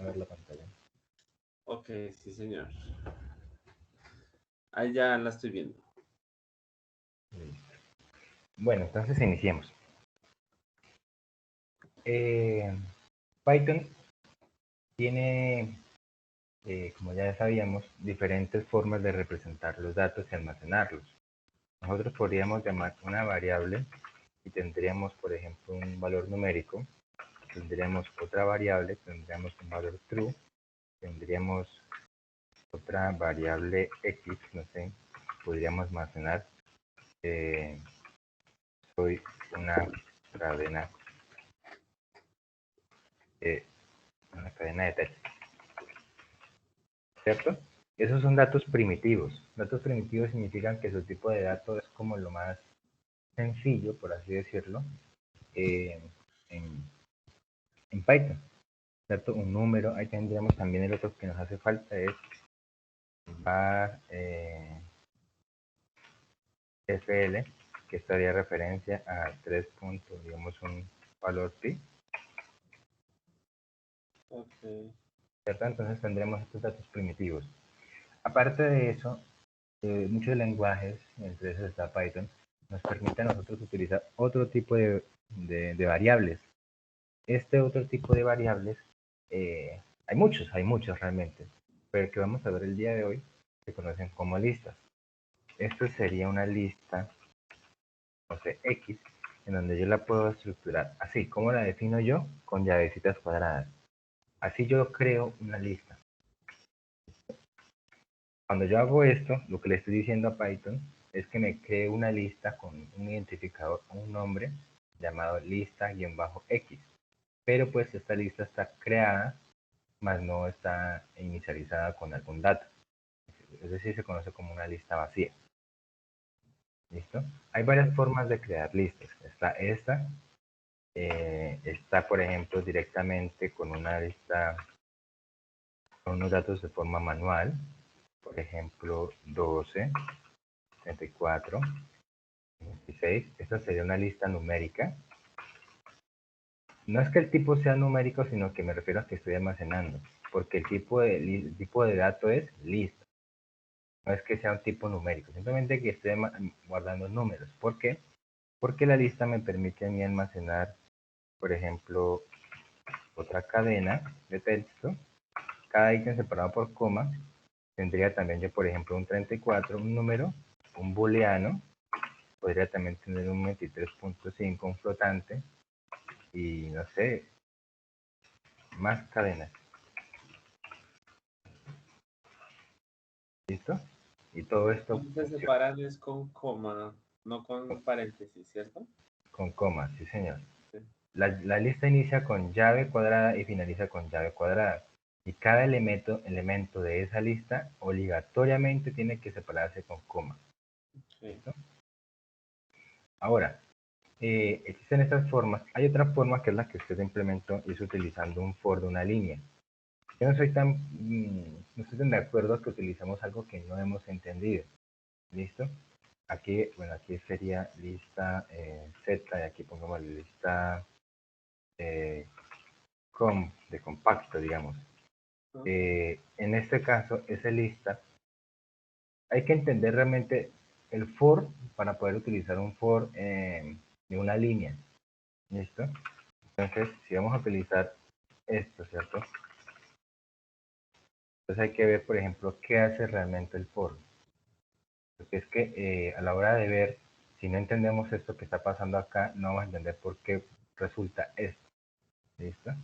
a ver la pantalla. Ok, sí, señor. Ahí ya la estoy viendo. Listo. Bueno, entonces iniciemos. Python tiene, como ya sabíamos, diferentes formas de representar los datos y almacenarlos. Nosotros podríamos llamar una variable y tendríamos, por ejemplo, un valor numérico. Tendríamos otra variable, tendríamos un valor true, tendríamos otra variable x, no sé, podríamos almacenar soy eh, una cadena de texto, ¿cierto? Esos son datos primitivos. Datos primitivos significan que su tipo de dato es como lo más sencillo, por así decirlo, eh, en, en Python. ¿Cierto? Un número, ahí tendríamos también el otro que nos hace falta, es var fl, que esto haría referencia a 3 puntos, digamos un valor pi. Ok. ¿Cierto? Entonces tendremos estos datos primitivos. Aparte de eso, muchos lenguajes, entre esos está Python, nos permite a nosotros utilizar otro tipo de variables. Este otro tipo de variables, hay muchos realmente, pero el que vamos a ver el día de hoy se conocen como listas. Esto sería una lista, no sé, X, en donde yo la puedo estructurar así. ¿Cómo la defino yo? Con llavecitas cuadradas. Así yo creo una lista. Cuando yo hago esto, lo que le estoy diciendo a Python es que me cree una lista con un identificador o un nombre llamado lista-x. Pero pues esta lista está creada, más no está inicializada con algún dato. Es decir, se conoce como una lista vacía. ¿Listo? Hay varias formas de crear listas. Está esta, está por ejemplo directamente con una lista, con unos datos de forma manual, por ejemplo 12, 34, 16. Esta sería una lista numérica. No es que el tipo sea numérico, sino que me refiero a que estoy almacenando, porque el tipo de dato es lista. No es que sea un tipo numérico, simplemente que estoy guardando números. ¿Por qué? Porque la lista me permite a mí almacenar, por ejemplo, otra cadena de texto, cada ítem separado por coma. Tendría también yo, por ejemplo, un 34, un número, un booleano, podría también tener un 23.5, un flotante, y no sé, más cadenas. ¿Listo? Y todo esto Cuando se funciona separan es con coma, no con paréntesis, ¿cierto? con comas, sí señor. Sí. La lista inicia con llave cuadrada y finaliza con llave cuadrada. Y cada elemento de esa lista obligatoriamente tiene que separarse con coma. Sí. ¿Listo? Ahora, existen estas formas. Hay otra forma que es la que usted implementó y es utilizando un for de una línea. Yo no soy no estoy tan de acuerdo que utilicemos algo que no hemos entendido. ¿Listo? Aquí, bueno, aquí sería lista Z y aquí pongamos lista de compacto, digamos. En este caso, esa lista, hay que entender realmente el for para poder utilizar un for de una línea. ¿Listo? Entonces, si vamos a utilizar esto, ¿cierto? Entonces hay que ver, por ejemplo, qué hace realmente el for. Porque es que a la hora de ver, si no entendemos esto que está pasando acá, no vamos a entender por qué resulta esto. ¿Listo? Si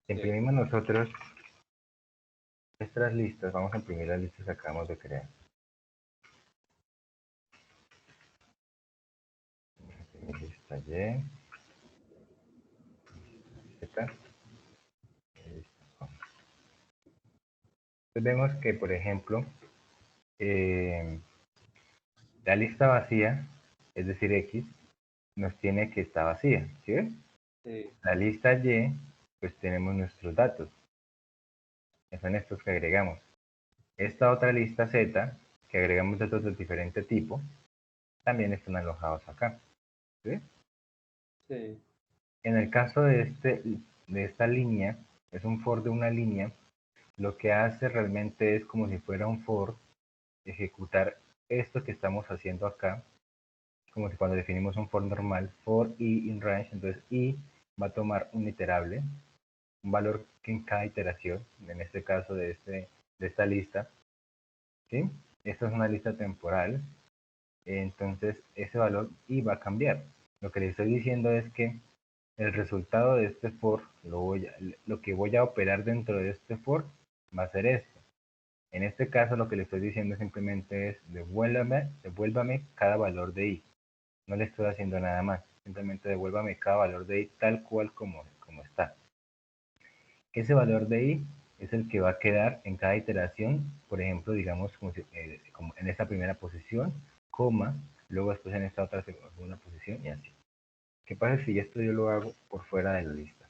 Sí. imprimimos nosotros nuestras listas, vamos a imprimir las listas que acabamos de crear. Lista Y, Z, listo. Entonces vemos que, por ejemplo, eh, la lista vacía, es decir, X, nos tiene que estar vacía, ¿sí ves? Sí. La lista Y, pues tenemos nuestros datos, que son estos que agregamos. Esta otra lista Z, que agregamos datos de diferente tipo, también están alojados acá, ¿sí? Sí. En el caso de esta línea, es un for de una línea, lo que hace realmente es como si fuera un for, ejecutar esto que estamos haciendo acá, como si cuando definimos un for normal, for i in range, entonces i va a tomar un iterable, un valor que en cada iteración, en este caso de esta lista, ¿sí? Esta es una lista temporal, entonces ese valor i va a cambiar. Lo que le estoy diciendo es que el resultado de este for, lo que voy a operar dentro de este for, va a ser esto. En este caso lo que le estoy diciendo simplemente es devuélvame cada valor de i. No le estoy haciendo nada más. Simplemente devuélvame cada valor de i tal cual como está. Ese valor de i es el que va a quedar en cada iteración, por ejemplo, digamos como en esta primera posición, coma, luego después en esta otra segunda posición y así. ¿Qué pasa si esto yo lo hago por fuera de la lista?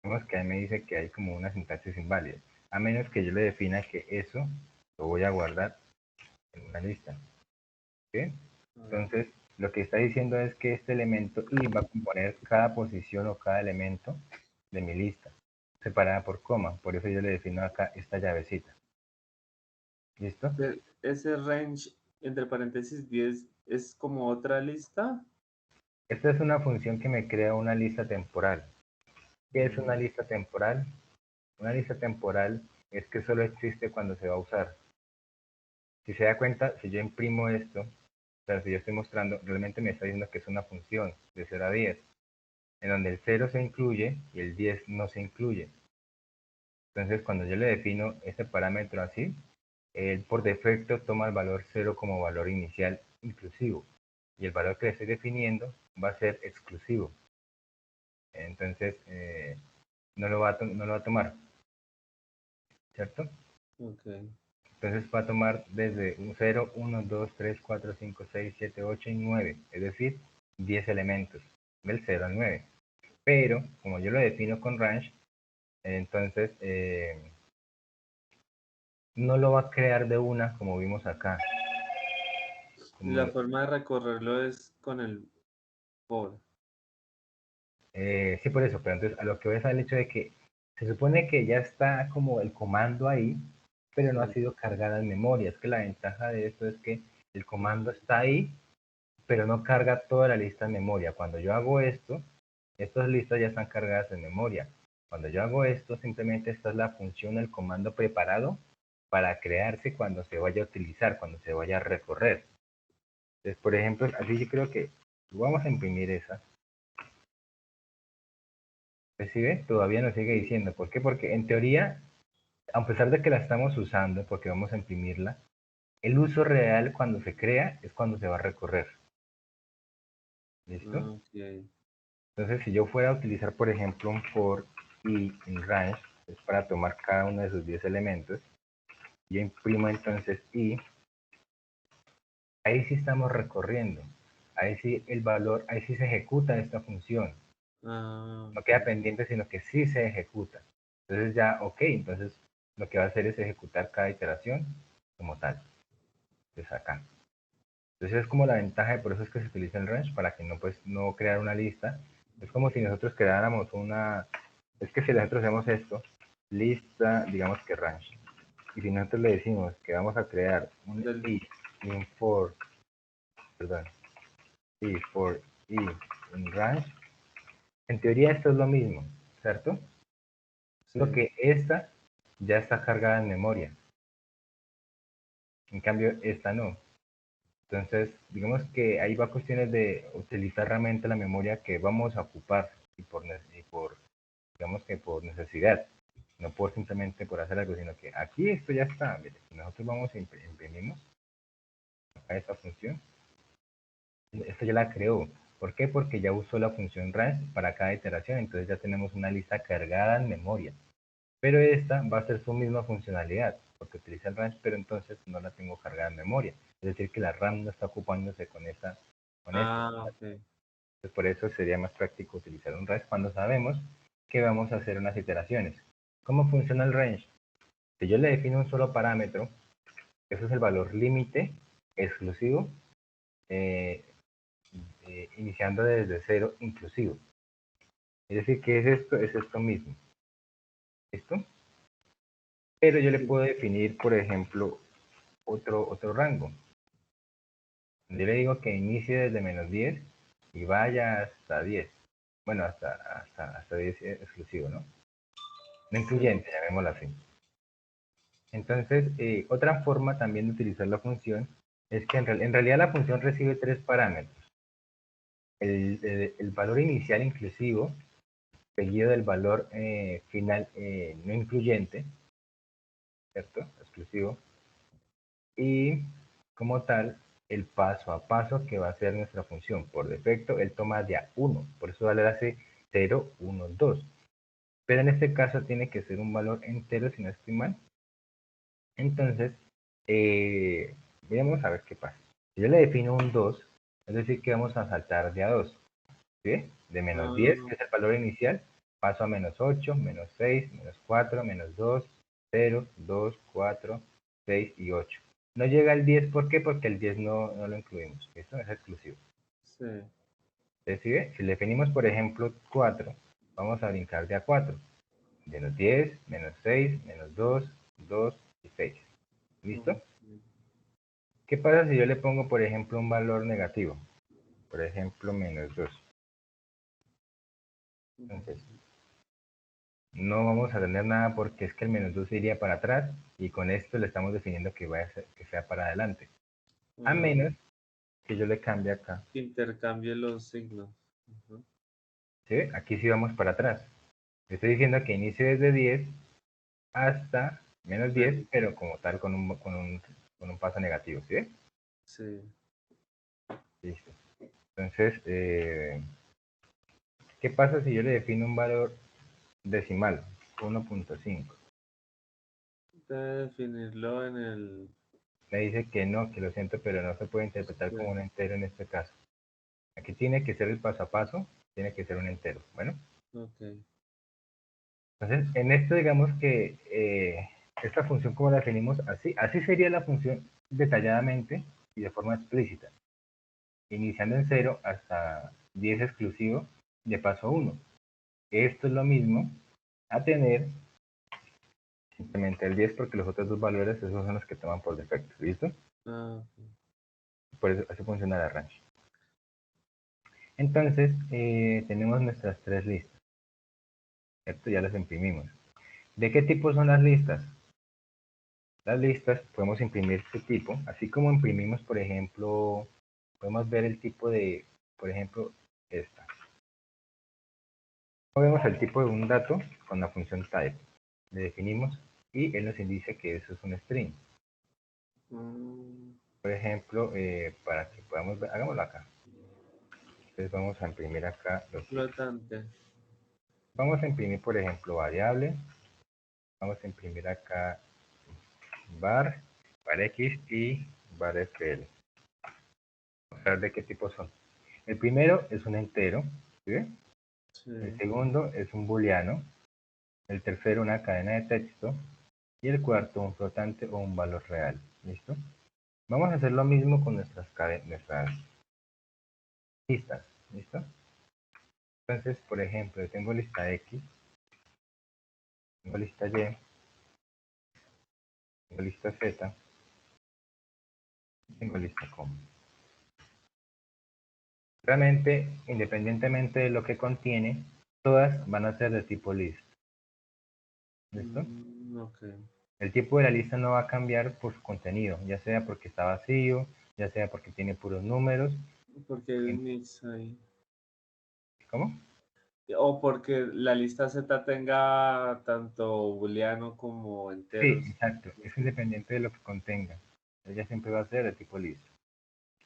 Vemos que ahí me dice que hay como una sintaxis inválida, a menos que yo le defina que eso lo voy a guardar en una lista. ¿Sí? Entonces, lo que está diciendo es que este elemento i va a componer cada posición o cada elemento de mi lista, separada por coma. Por eso yo le defino acá esta llavecita. ¿Listo? Ese range entre paréntesis 10 es como otra lista. Esta es una función que me crea una lista temporal. ¿Qué es una Mm, lista temporal? Una lista temporal es que solo existe cuando se va a usar. Si se da cuenta, si yo imprimo esto, o sea, si yo estoy mostrando, realmente me está diciendo que es una función de 0 a 10, en donde el 0 se incluye y el 10 no se incluye. Entonces, cuando yo le defino este parámetro así, él por defecto toma el valor 0 como valor inicial inclusivo. Y el valor que le estoy definiendo va a ser exclusivo. Entonces, no lo va a tomar, ¿cierto? ok. Entonces va a tomar desde un 0, 1, 2, 3, 4, 5, 6, 7, 8 y 9. Es decir, 10 elementos, del 0 al 9. Pero, como yo lo defino con range, entonces no lo va a crear de una como vimos acá. La forma de recorrerlo es con el for. Sí, por eso, pero entonces a lo que voy es al hecho de que se supone que ya está como el comando ahí, pero no ha Sí. sido cargada en memoria. Es que la ventaja de esto es que el comando está ahí, pero no carga toda la lista en memoria. Cuando yo hago esto, estas listas ya están cargadas en memoria. Cuando yo hago esto, simplemente esta es la función, el comando preparado para crearse cuando se vaya a utilizar, cuando se vaya a recorrer. Entonces, por ejemplo, así yo creo que vamos a imprimir esa. ¿Recibe? Todavía nos sigue diciendo. ¿Por qué? Porque en teoría, a pesar de que la estamos usando, porque vamos a imprimirla, el uso real cuando se crea es cuando se va a recorrer. ¿Listo? Ok. Entonces, si yo fuera a utilizar, por ejemplo, un for i in range, es para tomar cada uno de sus 10 elementos, yo imprimo entonces i, ahí sí estamos recorriendo, ahí sí el valor, ahí sí se ejecuta esta función, Ah, no queda ok. pendiente, sino que sí se ejecuta. Entonces ya, ok, entonces lo que va a hacer es ejecutar cada iteración como tal, pues acá. Entonces es como la ventaja y por eso es que se utiliza el range, para que no, pues, no crear una lista. Es como si nosotros creáramos una, es que si nosotros hacemos esto, lista, digamos que range, y si nosotros le decimos que vamos a crear un Del, i in for, perdón, i for i in range, en teoría esto es lo mismo, ¿cierto? Lo sí. que esta ya está cargada en memoria, en cambio esta no. Entonces, digamos que ahí va cuestiones de utilizar realmente la memoria que vamos a ocupar y por digamos que por necesidad, no por simplemente por hacer algo, sino que aquí esto ya está. Mire, si nosotros vamos a imprimimos a esta función, esto ya la creó. ¿Por qué? Porque ya usó la función range para cada iteración, entonces ya tenemos una lista cargada en memoria. Pero esta va a ser su misma funcionalidad, porque utiliza el range, pero entonces no la tengo cargada en memoria. Es decir, que la RAM no está ocupándose con esto. Ah, ok. Entonces, por eso sería más práctico utilizar un range cuando sabemos que vamos a hacer unas iteraciones. ¿Cómo funciona el range? Si yo le defino un solo parámetro, eso es el valor límite exclusivo, eh, iniciando desde cero inclusivo. Es decir, ¿qué es esto? Es esto mismo. ¿Listo? Pero yo le puedo definir, por ejemplo, otro rango. Yo le digo que inicie desde -10 y vaya hasta 10. Bueno, hasta 10 exclusivo, ¿no? No incluyente, llamémoslo así. Entonces, otra forma también de utilizar la función es que en realidad la función recibe tres parámetros. El valor inicial inclusivo, seguido del valor final no incluyente, ¿cierto? Exclusivo. Y como tal, el paso a paso que va a ser nuestra función. Por defecto, él toma de a 1, por eso le hace 0, 1, 2. Pero en este caso tiene que ser un valor entero, si no estoy mal. Entonces, veamos a ver qué pasa. Si yo le defino un 2, es decir que vamos a saltar de a 2. ¿Sí? De -10, que es el valor inicial, paso a -8, -6, -4, -2, 0, 2, 4, 6 y 8. No llega al 10, ¿por qué? Porque el 10 no lo incluimos. Esto es exclusivo. Sí. ¿Sí? Si le definimos, por ejemplo, 4, vamos a brincar de a 4. -10, -6, -2, 2 y 6. ¿Listo? ¿Qué pasa si yo le pongo, por ejemplo, un valor negativo? Por ejemplo, -2. Entonces, no vamos a tener nada porque es que el -2 iría para atrás y con esto le estamos definiendo que que sea para adelante. A menos que yo le cambie acá. Intercambie los signos. ¿Sí? Aquí sí vamos para atrás. Le estoy diciendo que inicie desde 10 hasta -10, pero como tal con un paso negativo. ¿Sí? Sí. Listo. Entonces, ¿qué pasa si yo le defino un valor decimal? 1.5. Debe definirlo en el... Me dice que no, que lo siento, pero no se puede interpretar como un entero en este caso. Aquí tiene que ser el paso a paso, tiene que ser un entero. Bueno. Ok. Entonces, en esto digamos que esta función como la definimos así sería la función detalladamente y de forma explícita. Iniciando en 0 hasta 10 exclusivo de paso 1. Esto es lo mismo a tener simplemente el 10 porque los otros dos valores esos son los que toman por defecto. ¿Listo? Okay. Por eso así funciona el arranque. Entonces, tenemos nuestras tres listas. ¿Cierto? Ya las imprimimos. ¿De qué tipo son las listas? Las listas podemos imprimir su tipo, así como imprimimos, por ejemplo, podemos ver el tipo de, por ejemplo, esta. Vemos el tipo de un dato con la función type. Le definimos y él nos indica que eso es un string. Por ejemplo, para que podamos ver, hagámoslo acá. Entonces vamos a imprimir acá los tipos. Flotante. Vamos a imprimir, por ejemplo, variable. Vamos a imprimir acá var x y var fl. Vamos a ver de qué tipo son. El primero es un entero, ¿sí? Sí. El segundo es un booleano. El tercero una cadena de texto. Y el cuarto un flotante o un valor real. ¿Listo? Vamos a hacer lo mismo con nuestras listas. ¿Listo? Entonces, por ejemplo, yo tengo lista X, tengo lista Y, tengo lista Z, tengo lista com. Realmente, independientemente de lo que contiene, todas van a ser de tipo list. ¿Listo? Okay. El tipo de la lista no va a cambiar por su contenido, ya sea porque está vacío, ya sea porque tiene puros números. Porque hay un mix ahí. ¿Cómo? O porque la lista Z tenga tanto booleano como Sí, enteros. exacto. Es independiente de lo que contenga. Ella siempre va a ser de tipo list.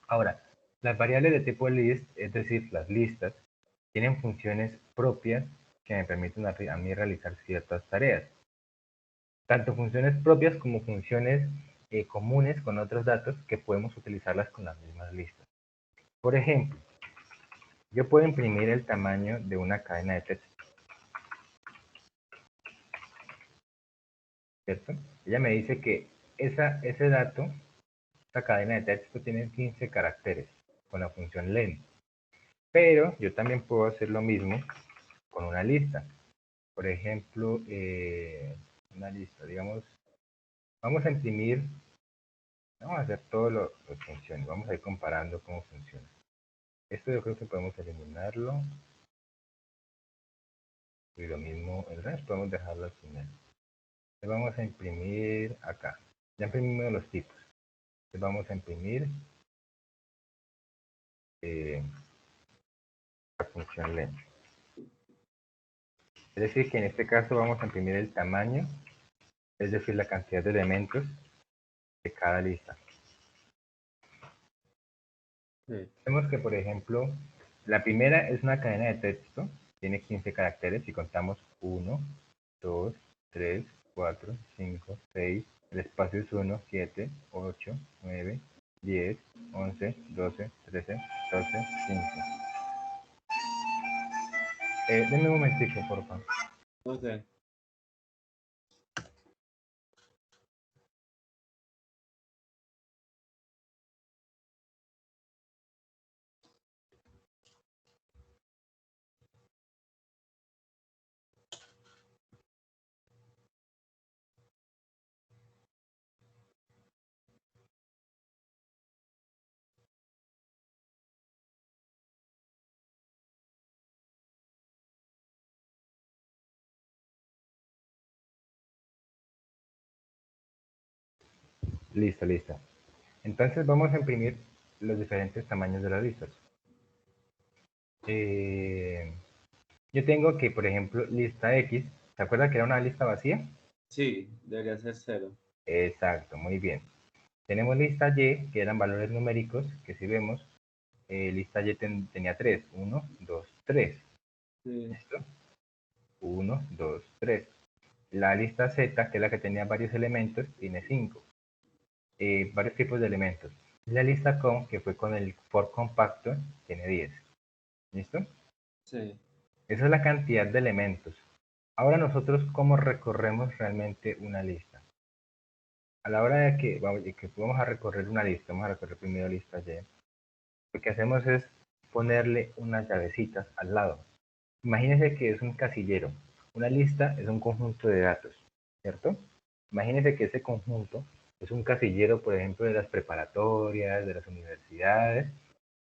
Ahora, las variables de tipo list, es decir, las listas, tienen funciones propias que me permiten a mí realizar ciertas tareas. Tanto funciones propias como funciones comunes con otros datos que podemos utilizarlas con las mismas listas. Por ejemplo, yo puedo imprimir el tamaño de una cadena de texto, ¿cierto? Ella me dice que ese dato, esa cadena de texto tiene 15 caracteres con la función len. Pero yo también puedo hacer lo mismo con una lista. por ejemplo, una lista, digamos, vamos a imprimir, vamos a hacer todo lo que funcione, vamos a ir comparando cómo funciona. Esto yo creo que podemos eliminarlo. Y lo mismo el resto, podemos dejarlo al final. Le vamos a imprimir acá. Ya imprimimos los tipos. Le vamos a imprimir la función len. Es decir, que en este caso vamos a imprimir el tamaño, es decir, la cantidad de elementos de cada lista. Vemos que, por ejemplo, la primera es una cadena de texto, tiene 15 caracteres y contamos 1, 2, 3, 4, 5, 6, el espacio es 1, 7, 8, 9, 10, 11, 12, 13, 14, 15. Denme un momentico, por favor. Ok. Listo, listo. Entonces vamos a imprimir los diferentes tamaños de las listas. Yo tengo que, por ejemplo, lista X, ¿se acuerda que era una lista vacía? Sí, debería ser 0. Exacto, muy bien. Tenemos lista Y, que eran valores numéricos, que si vemos, lista Y tenía 3, 1, 2, 3. Sí. ¿Listo? 1, 2, 3. La lista Z, que es la que tenía varios elementos, tiene 5. Varios tipos de elementos. La lista COM, que fue con el for compacto, tiene 10. ¿Listo? Sí. Esa es la cantidad de elementos. Ahora nosotros, ¿cómo recorremos realmente una lista? A la hora de que vamos a recorrer una lista, vamos a recorrer primero lista Y, lo que hacemos es ponerle unas llavecitas al lado. Imagínense que es un casillero. Una lista es un conjunto de datos, ¿cierto? Imagínense que ese conjunto es un casillero, por ejemplo, de las preparatorias, de las universidades,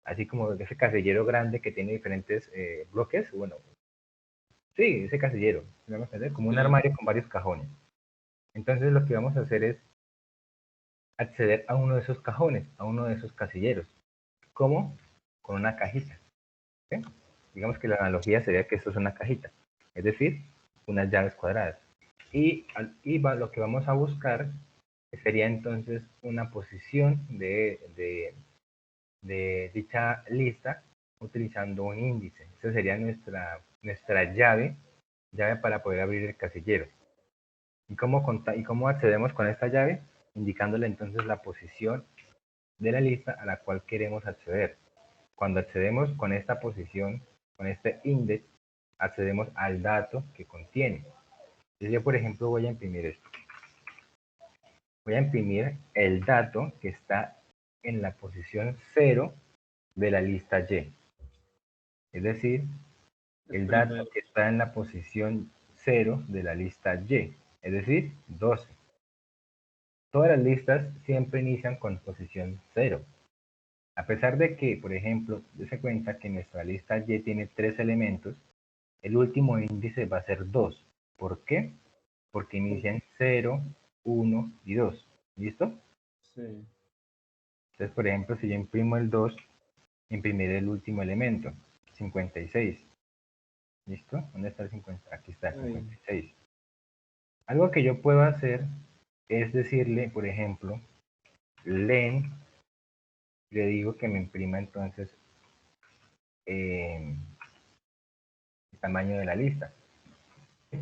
así como ese casillero grande que tiene diferentes bloques. Bueno, sí, ese casillero, ¿me vamos a entender? Como un Sí. armario con varios cajones. Entonces lo que vamos a hacer es acceder a uno de esos cajones, a uno de esos casilleros. ¿Cómo? Con una cajita. ¿Sí? Digamos que la analogía sería que esto es una cajita, es decir, unas llaves cuadradas. Y lo que vamos a buscar sería entonces una posición de dicha lista utilizando un índice. Esa sería nuestra llave para poder abrir el casillero. ¿Y cómo accedemos con esta llave? Indicándole entonces la posición de la lista a la cual queremos acceder. Cuando accedemos con esta posición, con este índice, accedemos al dato que contiene. Entonces yo, por ejemplo, voy a imprimir esto. Voy a imprimir el dato que está en la posición 0 de la lista Y. Es decir, el dato que está en la posición 0 de la lista Y. Es decir, 12. Todas las listas siempre inician con posición 0. A pesar de que, por ejemplo, se cuenta que nuestra lista Y tiene 3 elementos, el último índice va a ser 2. ¿Por qué? Porque inician 0, 1 y 2. ¿Listo? Sí. Entonces, por ejemplo, si yo imprimo el 2, imprimiré el último elemento, 56. ¿Listo? ¿Dónde está el 50? Aquí está, 56. Algo que yo puedo hacer es decirle, por ejemplo, len, le digo que me imprima entonces el tamaño de la lista.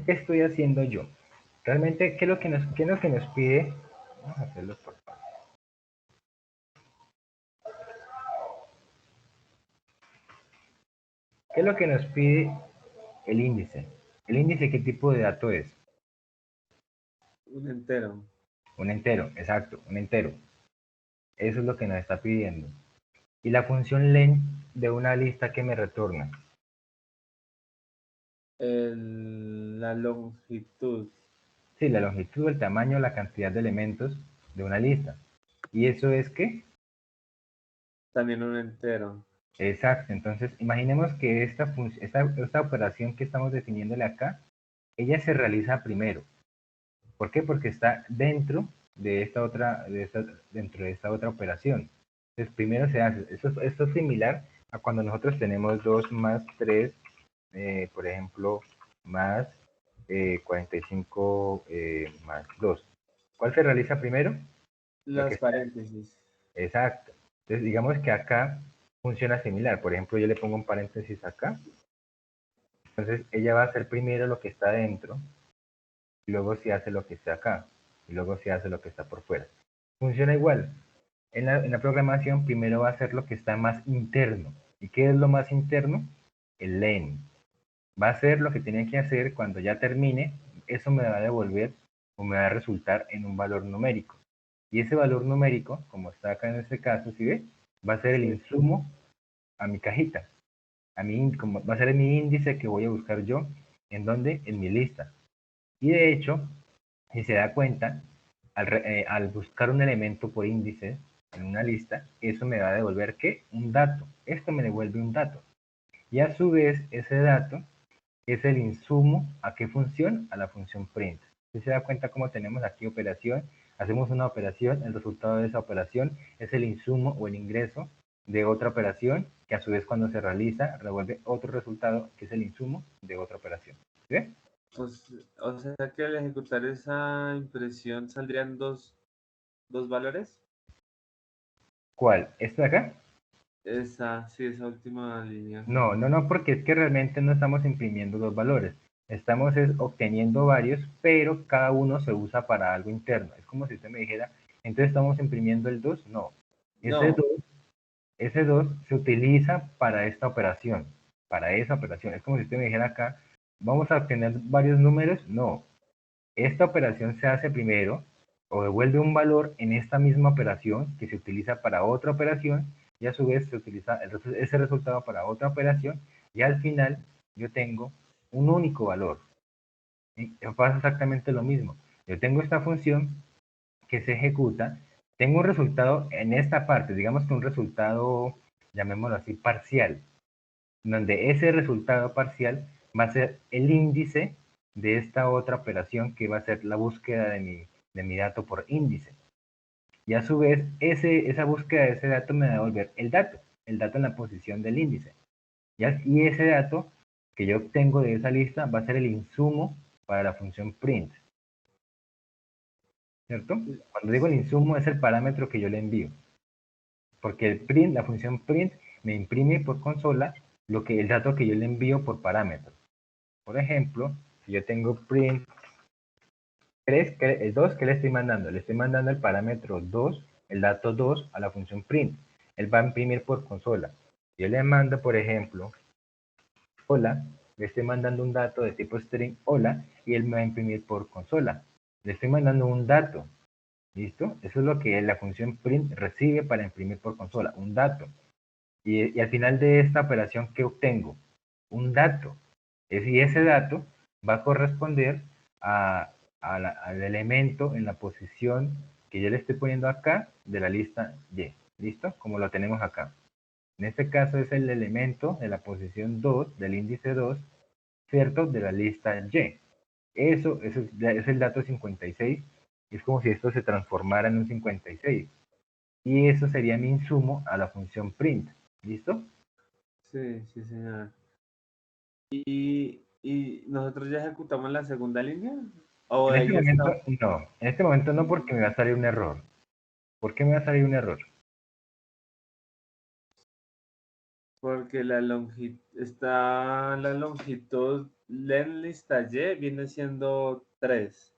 ¿Qué estoy haciendo yo? Realmente, ¿qué es lo que nos pide? Vamos a hacerlo por favor. ¿Qué es lo que nos pide el índice? ¿El índice qué tipo de dato es? Un entero. Un entero, exacto, un entero. Eso es lo que nos está pidiendo. Y la función len de una lista que me retorna. El La longitud. Sí, la longitud, el tamaño, la cantidad de elementos de una lista. ¿Y eso es qué? También un entero. Exacto. Entonces, imaginemos que esta operación que estamos definiéndole acá, ella se realiza primero. ¿Por qué? Porque está dentro de esta otra, dentro de esta otra operación. Entonces, primero se hace. Esto es similar a cuando nosotros tenemos 2 más 3, por ejemplo, más 45 más 2. ¿Cuál se realiza primero? Lo que Los está. paréntesis. Exacto. Entonces, digamos que acá funciona similar. Por ejemplo, yo le pongo un paréntesis acá. Entonces, ella va a hacer primero lo que está dentro, y luego se hace lo que está acá, y luego se hace lo que está por fuera. Funciona igual. En la programación, primero va a hacer lo que está más interno. ¿Y qué es lo más interno? El len. Va a hacer lo que tiene que hacer cuando ya termine. Eso me va a devolver o me va a resultar en un valor numérico. Y ese valor numérico, como está acá en este caso, ¿sí ve? Va a ser el Sí. insumo a mi cajita. Como va a ser mi índice que voy a buscar yo. ¿En dónde? En mi lista. Y de hecho, si se da cuenta, al buscar un elemento por índice en una lista, eso me va a devolver ¿qué? Un dato. Esto me devuelve un dato. Y a su vez, ese dato es el insumo a qué función, a la función print. Si se da cuenta cómo tenemos aquí operación, hacemos una operación, el resultado de esa operación es el insumo o el ingreso de otra operación, que a su vez cuando se realiza, revuelve otro resultado, que es el insumo de otra operación. ¿Sí? Pues, o sea que al ejecutar esa impresión saldrían dos valores. ¿Cuál? ¿Esta de acá? Esa, sí, esa última línea. No, no, no, porque es que realmente no estamos imprimiendo dos valores. Estamos obteniendo varios, pero cada uno se usa para algo interno. Es como si usted me dijera, entonces estamos imprimiendo el 2. No. Ese No, 2, ese 2 se utiliza para esta operación, para esa operación. Es como si usted me dijera acá, vamos a obtener varios números. No. Esta operación se hace primero o devuelve un valor en esta misma operación que se utiliza para otra operación y a su vez se utiliza ese resultado para otra operación y al final yo tengo un único valor. Y pasa exactamente lo mismo. Yo tengo esta función que se ejecuta, tengo un resultado en esta parte, digamos que un resultado, llamémoslo así, parcial, donde ese resultado parcial va a ser el índice de esta otra operación que va a ser la búsqueda de mi dato por índice. Y a su vez, esa búsqueda de ese dato me va a devolver el dato en la posición del índice. Y ese dato que yo obtengo de esa lista va a ser el insumo para la función print, ¿cierto? Cuando digo el insumo es el parámetro que yo le envío, porque la función print me imprime por consola el dato que yo le envío por parámetro. Por ejemplo, si yo tengo print 3, el 2, ¿qué le estoy mandando? Le estoy mandando el parámetro 2, el dato 2 a la función print. Él va a imprimir por consola. Yo le mando, por ejemplo, hola, le estoy mandando un dato de tipo string hola y él me va a imprimir por consola. Le estoy mandando un dato. ¿Listo? Eso es lo que la función print recibe para imprimir por consola, un dato. Y al final de esta operación, ¿qué obtengo? Un dato. Y ese dato va a corresponder al elemento en la posición que yo le estoy poniendo acá de la lista Y. ¿Listo? Como lo tenemos acá. En este caso es el elemento de la posición 2, del índice 2, ¿cierto? De la lista Y. Eso es el dato 56. Es como si esto se transformara en un 56. Y eso sería mi insumo a la función print. ¿Listo? sí, sí, señor. ¿Y nosotros ya ejecutamos la segunda línea? ¿O En este ella está? momento no. En este momento no porque me va a salir un error. ¿Por qué me va a salir un error? Porque la longitud len lista Y viene siendo 3.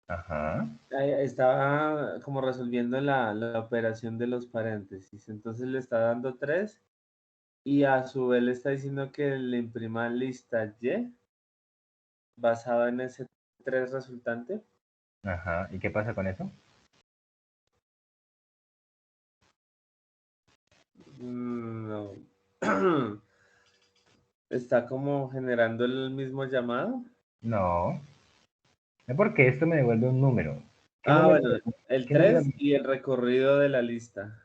Ajá. Estaba como resolviendo la operación de los paréntesis. Entonces le está dando 3 y a su vez le está diciendo que le imprima lista Y basado en ese 3 resultante. Ajá. ¿Y qué pasa con eso? No. Está como generando el mismo llamado. No, no porque esto me devuelve un número. ¿Qué Ah, número? bueno, el ¿Qué número? 3 y el recorrido de la lista.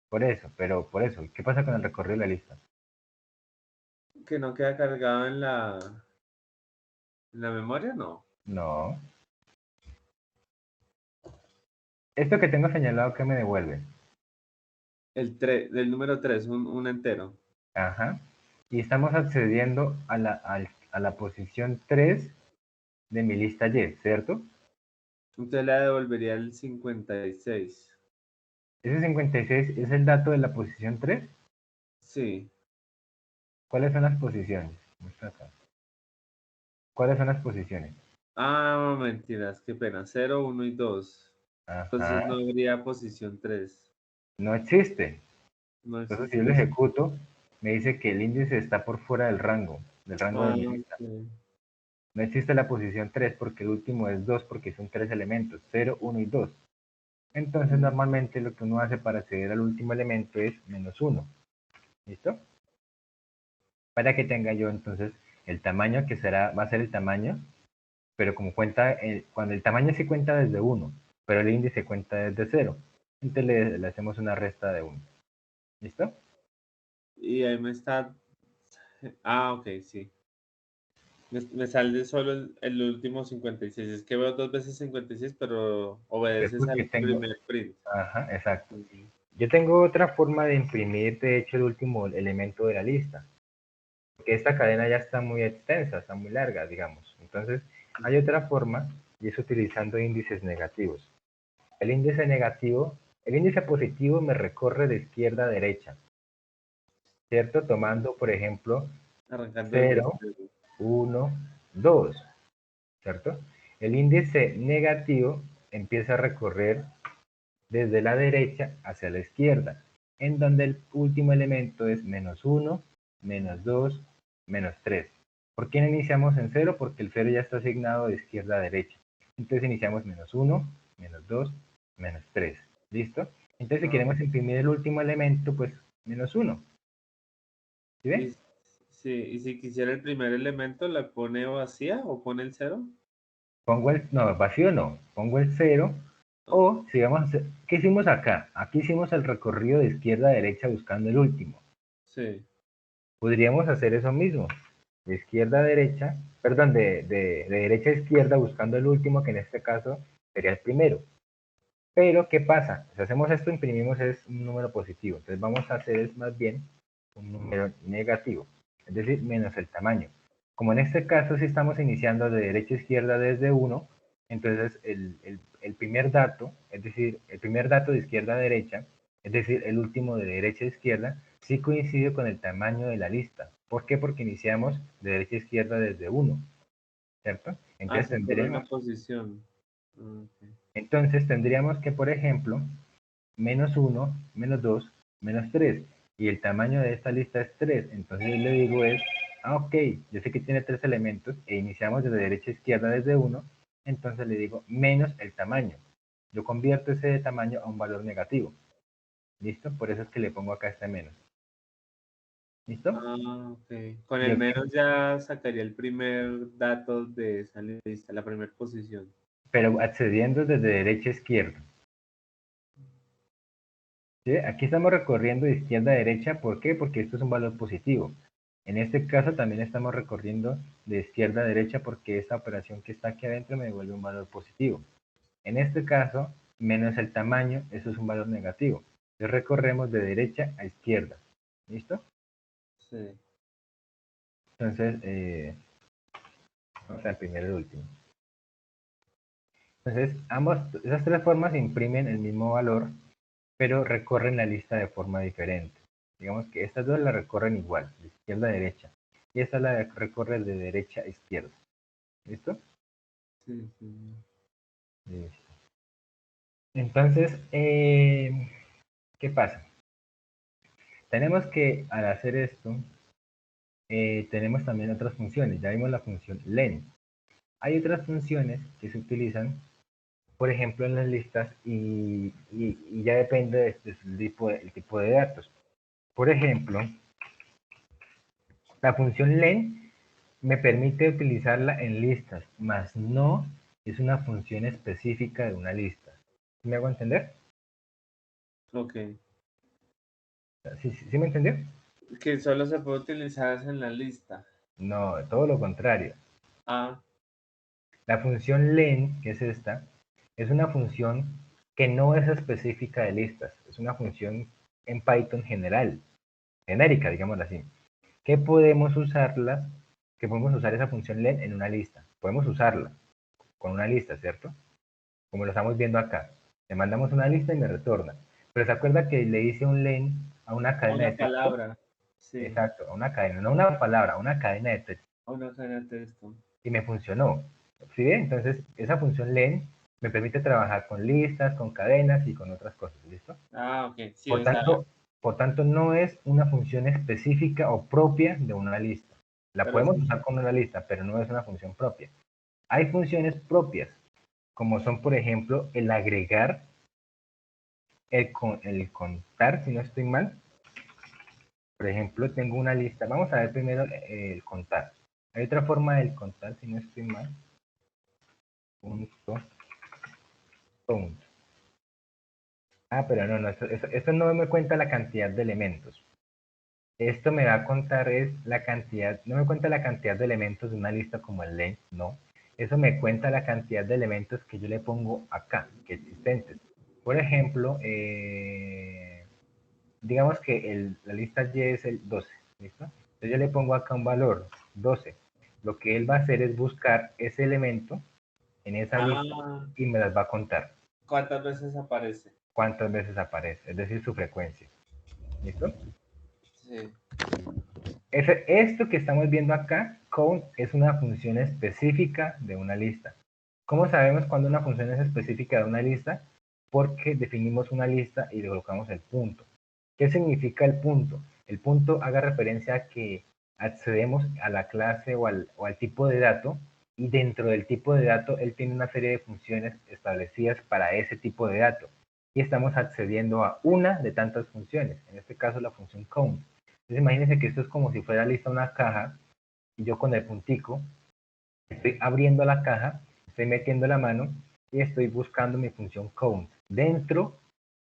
Por eso, pero por eso. ¿Qué pasa con el recorrido de la lista? Que no queda cargado en la memoria, no. No. Esto que tengo señalado, ¿qué me devuelve? El 3, del número 3, un entero. Ajá. Y estamos accediendo a la posición 3 de mi lista Y, ¿cierto? Entonces le devolvería el 56. Ese 56 es el dato de la posición 3. Sí. ¿Cuáles son las posiciones? Muestra acá. ¿Cuáles son las posiciones? Ah, mentiras, qué pena. 0, 1 y 2. Entonces no Ajá. habría posición 3. No existe. No Entonces, si yo lo existe. ejecuto, me dice que el índice está por fuera del rango de Ah, mi lista. ok. No existe la posición 3 porque el último es 2 porque son tres elementos, 0, 1 y 2. Entonces, Mm. normalmente lo que uno hace para acceder al último elemento es -1. ¿Listo? Para que tenga yo entonces el tamaño que va a ser el tamaño, pero como cuenta, cuando el tamaño se cuenta desde 1, pero el índice cuenta desde 0. Entonces le hacemos una resta de 1. ¿Listo? Y ahí me está. Ah, ok, sí. Me sale solo el último 56. Es que veo dos veces 56, pero Es obedeces porque al tengo, primer print. ajá, exacto. Ujú. Yo tengo otra forma de imprimir, de hecho, el último elemento de la lista, porque esta cadena ya está muy extensa, está muy larga, digamos. Entonces, hay otra forma y es utilizando índices negativos. El índice negativo, el índice positivo me recorre de izquierda a derecha, ¿cierto? Tomando, por ejemplo, Arrancando desde 0, cero. 1, 2, ¿cierto? El índice negativo empieza a recorrer desde la derecha hacia la izquierda, en donde el último elemento es -1, -2, -3. ¿Por qué no iniciamos en 0? Porque el 0 ya está asignado de izquierda a derecha. Entonces iniciamos -1, -2, -3. ¿Listo? Entonces si Ah, queremos imprimir el último elemento, pues -1. ¿Sí y, ve? sí, y si quisiera el primer elemento, ¿la pone vacía o pone el 0? No, vacío no, pongo el 0. No. O si vamos a hacer, ¿qué hicimos acá? Aquí hicimos el recorrido de izquierda a derecha buscando el último. Sí. Podríamos hacer eso mismo, de izquierda a derecha, perdón, de derecha a izquierda buscando el último, que en este caso sería el primero. Pero, ¿qué pasa? Si hacemos esto, imprimimos es un número positivo. Entonces vamos a hacer es más bien un número negativo, es decir, menos el tamaño. Como en este caso, si estamos iniciando de derecha a izquierda desde 1, entonces el primer dato, es decir, el primer dato de izquierda a derecha, es decir, el último de derecha a izquierda, sí coincide con el tamaño de la lista. ¿Por qué? Porque iniciamos de derecha a izquierda desde 1, ¿cierto? Ah, Entonces se corre una tendremos, posición. Ah, ok. que, por ejemplo, -1, -2, -3. Y el tamaño de esta lista es 3. Entonces yo le digo es, ok, yo sé que tiene 3 elementos e iniciamos desde derecha a izquierda desde 1. Entonces le digo menos el tamaño. Yo convierto ese tamaño a un valor negativo. ¿Listo? Por eso es que le pongo acá este menos. ¿Listo? Ah, ok. Con Y el ok, menos ya sacaría el primer dato de esa lista, la primera posición. pero accediendo desde derecha a izquierda. ¿Sí? Aquí estamos recorriendo de izquierda a derecha. ¿Por qué? Porque esto es un valor positivo. En este caso también estamos recorriendo de izquierda a derecha porque esta operación que está aquí adentro me devuelve un valor positivo. En este caso, menos el tamaño, eso es un valor negativo. Entonces recorremos de derecha a izquierda. ¿Listo? Sí. Entonces, vamos a imprimir el último. Entonces, esas tres formas imprimen el mismo valor, pero recorren la lista de forma diferente. Digamos que estas dos la recorren igual, de izquierda a derecha. Y esta la recorre de derecha a izquierda. ¿Listo? Sí, sí. Listo. Entonces, ¿qué pasa? Tenemos que, al hacer esto, tenemos también otras funciones. Ya vimos la función len. Hay otras funciones que se utilizan, por ejemplo, en las listas y ya depende el tipo de datos. Por ejemplo, la función len me permite utilizarla en listas, más no es una función específica de una lista. ¿Me hago entender? Ok. ¿Sí me entendió? Que solo se puede utilizar en la lista. No, todo lo contrario. Ah, La función len, que es esta, es una función que no es específica de listas, es una función en Python general, genérica, digámoslo así. Que podemos usarla, que podemos usar esa función len en una lista. Podemos usarla con una lista, ¿cierto? Como lo estamos viendo acá. Le mandamos una lista y me retorna. Pero se acuerda que le hice un len a una a cadena una de texto. palabra. Sí, Exacto, a una cadena, no a una palabra, a una cadena de texto. a una cadena de texto. Y me funcionó. ¿Sí ve? Entonces, esa función len me permite trabajar con listas, con cadenas y con otras cosas. ¿Listo? Ah, ok. Sí, Por o sea, tanto, por tanto, no es una función específica o propia de una lista. La pero podemos sí. usar con una lista, pero no es una función propia. Hay funciones propias, como son, por ejemplo, el agregar, el contar, si no estoy mal. Por ejemplo, tengo una lista. Vamos a ver primero el contar. Hay otra forma del contar, si no estoy mal. Punto, punto. Ah, pero no, esto no me cuenta la cantidad de elementos. Esto me va a contar es la cantidad, no me cuenta la cantidad de elementos de una lista como el len, no. Eso me cuenta la cantidad de elementos que yo le pongo acá, que existentes. Por ejemplo, digamos que la lista Y es el 12, ¿listo? Entonces yo le pongo acá un valor, 12. Lo que él va a hacer es buscar ese elemento en esa lista Ah, y me las va a contar. ¿cuántas veces aparece? Cuántas veces aparece, es decir, su frecuencia. ¿Listo? Sí. Esto que estamos viendo acá, count, es una función específica de una lista. ¿Cómo sabemos cuando una función es específica de una lista? Porque definimos una lista y le colocamos el punto. ¿Qué significa el punto? El punto haga referencia a que accedemos a la clase o al tipo de dato y dentro del tipo de dato él tiene una serie de funciones establecidas para ese tipo de dato y estamos accediendo a una de tantas funciones, en este caso la función count. Entonces imagínense que esto es como si fuera lista una caja y yo con el puntico estoy abriendo la caja, estoy metiendo la mano y estoy buscando mi función count dentro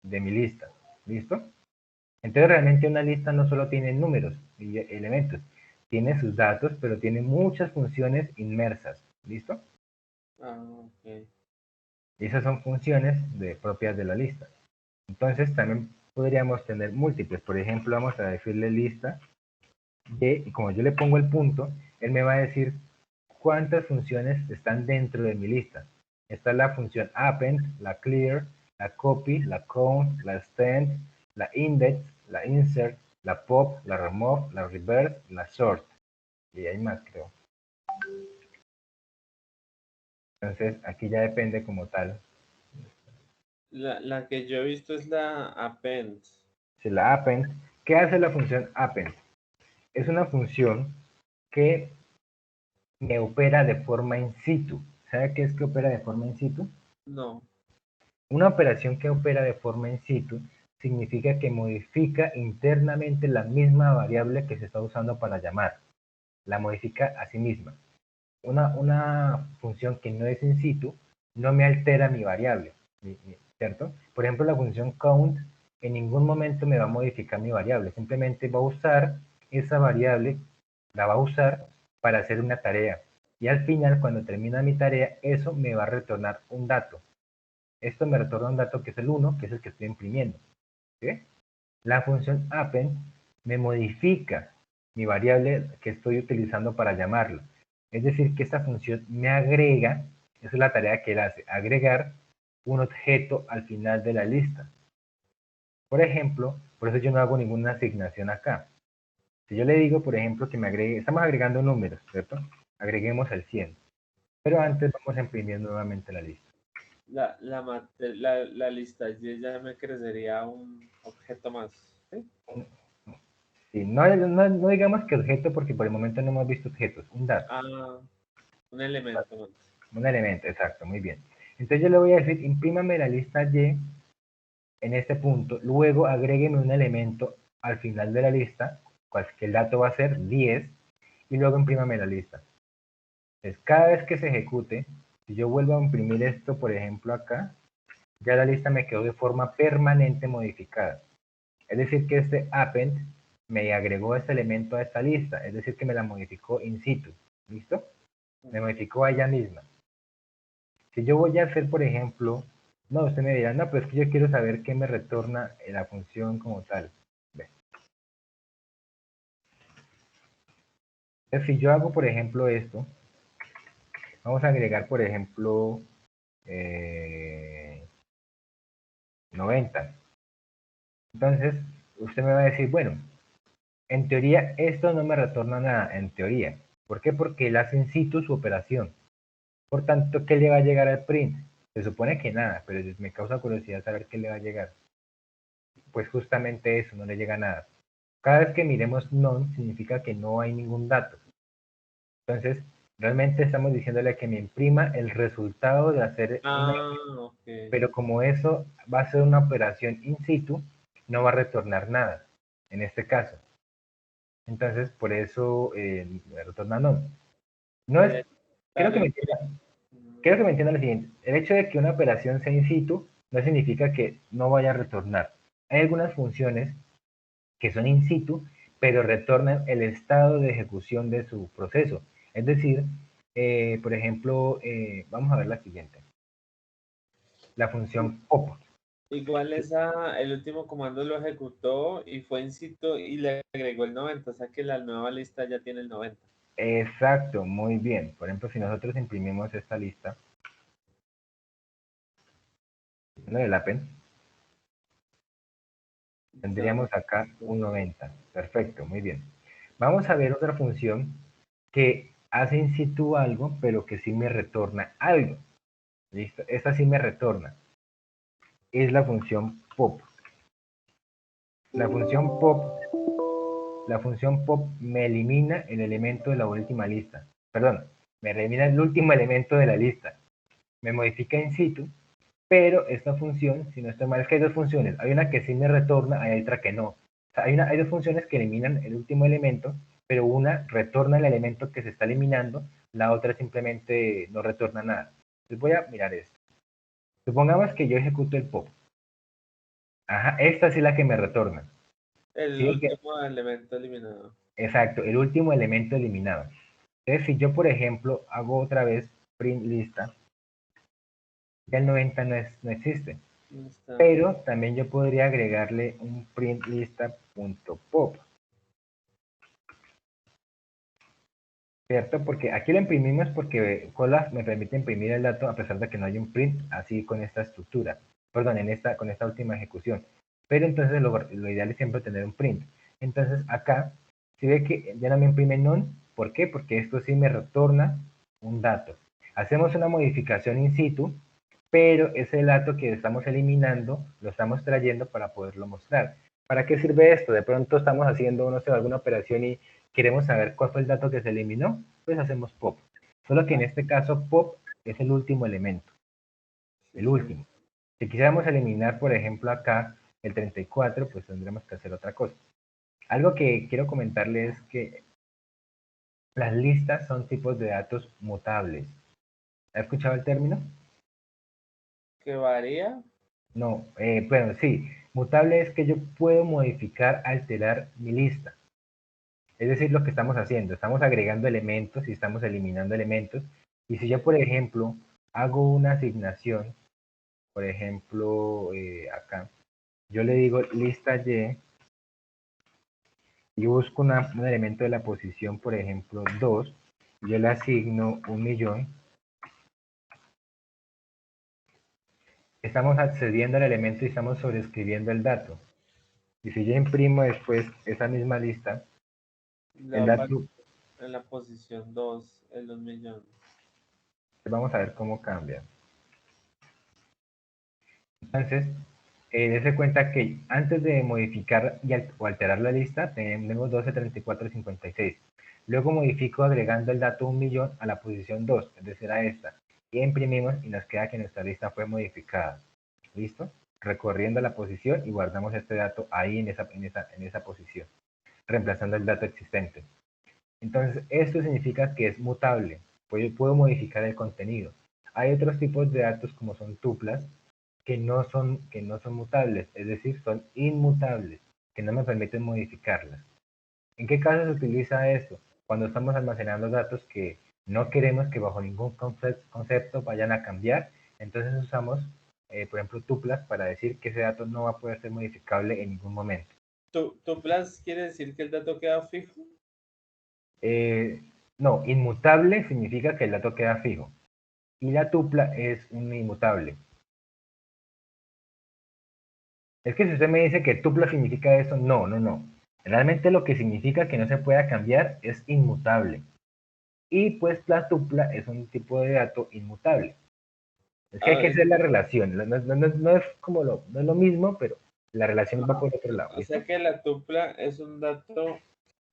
de mi lista. ¿Listo? Entonces realmente una lista no solo tiene números y elementos, tiene sus datos, pero tiene muchas funciones inmersas. ¿Listo? Ah, ok. Y esas son funciones propias de la lista. Entonces también podríamos tener múltiples. Por ejemplo, vamos a decirle lista y como yo le pongo el punto, él me va a decir cuántas funciones están dentro de mi lista. Está la función append, la clear, la copy, la count, la extend, la index, la insert, la pop, la remove, la reverse, la sort. Y hay más, creo. Entonces, aquí ya depende como tal. La que yo he visto es la append. Si la append, ¿qué hace la función append? Es una función que me opera de forma in situ. ¿Sabe qué es que opera de forma in situ? No. Una operación que opera de forma in situ significa que modifica internamente la misma variable que se está usando para llamar. La modifica a sí misma. Una función que no es in situ no me altera mi variable, ¿cierto? Por ejemplo, la función count en ningún momento me va a modificar mi variable, simplemente va a usar esa variable, la va a usar para hacer una tarea. Y al final, cuando termina mi tarea, eso me va a retornar un dato. Esto me retorna un dato que es el 1, que es el que estoy imprimiendo. ¿Sí? La función append me modifica mi variable que estoy utilizando para llamarla. Es decir, que esta función me agrega, esa es la tarea que él hace, agregar un objeto al final de la lista. Por ejemplo, por eso yo no hago ninguna asignación acá. Si yo le digo, por ejemplo, que me agregue, estamos agregando números, ¿cierto? Agreguemos el 100. Pero antes vamos a imprimir nuevamente la lista. La lista Y ya me crecería un objeto más. ¿Sí? Sí, no digamos que objeto porque por el momento no hemos visto objetos, un dato. Ah, un elemento más. Un elemento, exacto, muy bien. Entonces yo le voy a decir, imprímame la lista Y en este punto, luego agrégueme un elemento al final de la lista, que el dato va a ser 10, y luego imprímame la lista. Entonces, cada vez que se ejecute, si yo vuelvo a imprimir esto, por ejemplo, acá, ya la lista me quedó de forma permanente modificada. Es decir, que este append me agregó este elemento a esta lista, es decir, que me la modificó in situ. ¿Listo? Me modificó a ella misma. Si yo voy a hacer, por ejemplo, no, usted me dirá, no, pero es que yo quiero saber qué me retorna la función como tal. Ve. Entonces, si yo hago, por ejemplo, esto, vamos a agregar, por ejemplo, 90. Entonces, usted me va a decir, bueno, en teoría esto no me retorna nada, en teoría. ¿Por qué? Porque él hace in situ su operación. Por tanto, ¿qué le va a llegar al print? Se supone que nada, pero me causa curiosidad saber qué le va a llegar. Pues justamente eso, no le llega nada. Cada vez que miremos none, significa que no hay ningún dato. Entonces, realmente estamos diciéndole que me imprima el resultado de hacer una... Okay. Pero como eso va a ser una operación in situ, no va a retornar nada, en este caso. Entonces, por eso me retorna none. No es... Quiero que me entiendan. Quiero que me entiendan lo siguiente. El hecho de que una operación sea in situ no significa que no vaya a retornar. Hay algunas funciones que son in situ, pero retornan el estado de ejecución de su proceso. Es decir, por ejemplo, vamos a ver la siguiente. La función pop. Igual el último comando lo ejecutó y fue in situ y le agregó el 90, o sea que la nueva lista ya tiene el 90. Exacto, muy bien. Por ejemplo, si nosotros imprimimos esta lista, ¿no? Del append, tendríamos acá un 90. Perfecto, muy bien. Vamos a ver otra función que hace in situ algo, pero que sí me retorna algo. ¿Listo? Esta sí me retorna. Es la función pop. La función pop, la función pop me elimina el elemento de la última lista. Perdón, me elimina el último elemento de la lista. Me modifica in situ, pero esta función, si no estoy mal, es que hay dos funciones. Hay una que sí me retorna, hay otra que no. O sea, hay dos funciones que eliminan el último elemento, pero una retorna el elemento que se está eliminando, la otra simplemente no retorna nada. Entonces voy a mirar esto. Supongamos que yo ejecuto el pop. Ajá, esta sí es la que me retorna. El ¿Sí? último elemento eliminado. Exacto, el último elemento eliminado. Entonces, si yo, por ejemplo, hago otra vez print lista, ya el 90 no existe. No está. Pero también yo podría agregarle un print lista.pop. ¿Cierto? Porque aquí lo imprimimos porque Colab me permite imprimir el dato a pesar de que no hay un print así con esta estructura. Perdón, con esta última ejecución. Pero entonces lo ideal es siempre tener un print. Entonces acá, si ve que ya no me imprime none, ¿por qué? Porque esto sí me retorna un dato. Hacemos una modificación in situ, pero ese dato que estamos eliminando lo estamos trayendo para poderlo mostrar. ¿Para qué sirve esto? De pronto estamos haciendo, no sé, alguna operación y queremos saber cuál fue el dato que se eliminó, pues hacemos pop. Solo que en este caso pop es el último elemento, Sí, el sí. último. Si quisiéramos eliminar, por ejemplo, acá el 34, pues tendremos que hacer otra cosa. Algo que quiero comentarles es que las listas son tipos de datos mutables. ¿Ha escuchado el término? ¿Que varía? No, bueno, sí. Mutable es que yo puedo modificar, alterar mi lista. Es decir, lo que estamos haciendo. Estamos agregando elementos y estamos eliminando elementos. Y si yo, por ejemplo, hago una asignación, por ejemplo, acá, yo le digo lista Y y busco un elemento de la posición, por ejemplo, 2, yo le asigno 1.000.000. Estamos accediendo al elemento y estamos sobreescribiendo el dato. Y si yo imprimo después esa misma lista, La el va dato, en la posición 2 en los millones. vamos a ver cómo cambia. Entonces, dése cuenta que antes de modificar o alterar la lista, tenemos 12, 34, 56. Luego modifico agregando el dato 1.000.000 a la posición 2, es decir, a esta. Y imprimimos y nos queda que nuestra lista fue modificada. ¿Listo? Recorriendo la posición y guardamos este dato ahí en esa posición, reemplazando el dato existente. Entonces, esto significa que es mutable. pues yo puedo modificar el contenido. Hay otros tipos de datos como son tuplas que no son mutables, es decir, son inmutables, que no me permiten modificarlas. ¿En qué caso se utiliza esto? Cuando estamos almacenando datos que no queremos que bajo ningún concepto vayan a cambiar, entonces usamos, por ejemplo, tuplas para decir que ese dato no va a poder ser modificable en ningún momento. ¿Tuplas quiere decir que el dato queda fijo? No, inmutable significa que el dato queda fijo. Y la tupla es un inmutable. Es que si usted me dice que tupla significa eso, no, no, no. Realmente lo que significa que no se pueda cambiar es inmutable. Y pues la tupla es un tipo de dato inmutable. Es que hay que hacer la relación. No es como no es lo mismo, pero la relación va por otro lado. O sea que la tupla es un dato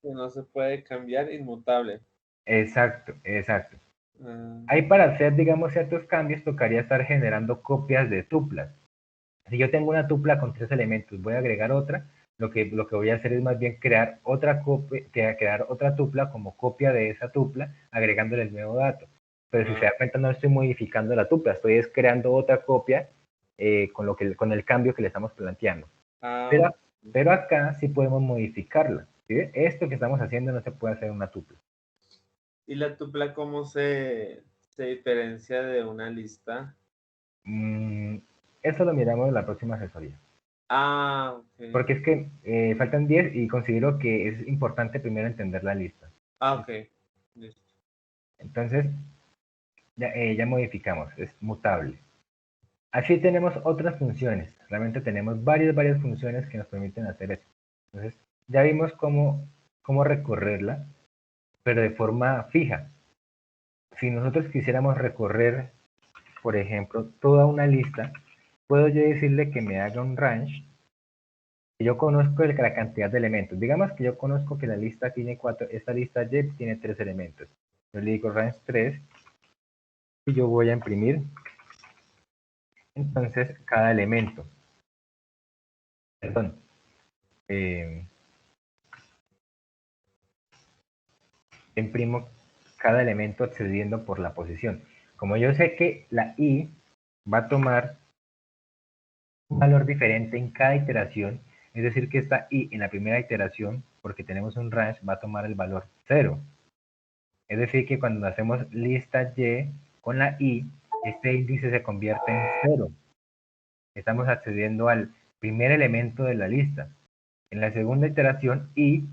que no se puede cambiar, inmutable. Exacto, exacto. Ah, Ahí para hacer, digamos, ciertos cambios, tocaría estar generando copias de tuplas. Si yo tengo una tupla con 3 elementos, voy a agregar otra, lo que voy a hacer es más bien crear otra copia, crear otra tupla como copia de esa tupla, agregándole el nuevo dato. Pero si se da cuenta, no estoy modificando la tupla, estoy creando otra copia con el cambio que le estamos planteando. Pero acá sí podemos modificarla. ¿Sí? Esto que estamos haciendo no se puede hacer en una tupla. ¿Y la tupla cómo se diferencia de una lista? Eso lo miramos en la próxima asesoría. Ok. Porque es que faltan 10 y considero que es importante primero entender la lista. Ok. Listo. Entonces, ya modificamos, es mutable. Así tenemos otras funciones. Realmente tenemos varias funciones que nos permiten hacer eso. Entonces, ya vimos cómo recorrerla, pero de forma fija. Si nosotros quisiéramos recorrer, por ejemplo, toda una lista, puedo yo decirle que me haga un range. Yo conozco la cantidad de elementos. Digamos que yo conozco que la lista tiene 4, esta lista Y tiene 3 elementos. Yo le digo range 3 y yo voy a imprimir entonces cada elemento. Perdón. Imprimo cada elemento accediendo por la posición. Como yo sé que la I va a tomar un valor diferente en cada iteración, es decir, que esta I en la primera iteración, porque tenemos un range, va a tomar el valor 0. Es decir, que cuando hacemos lista Y con la I, este índice se convierte en 0. Estamos accediendo al primer elemento de la lista. En la segunda iteración, I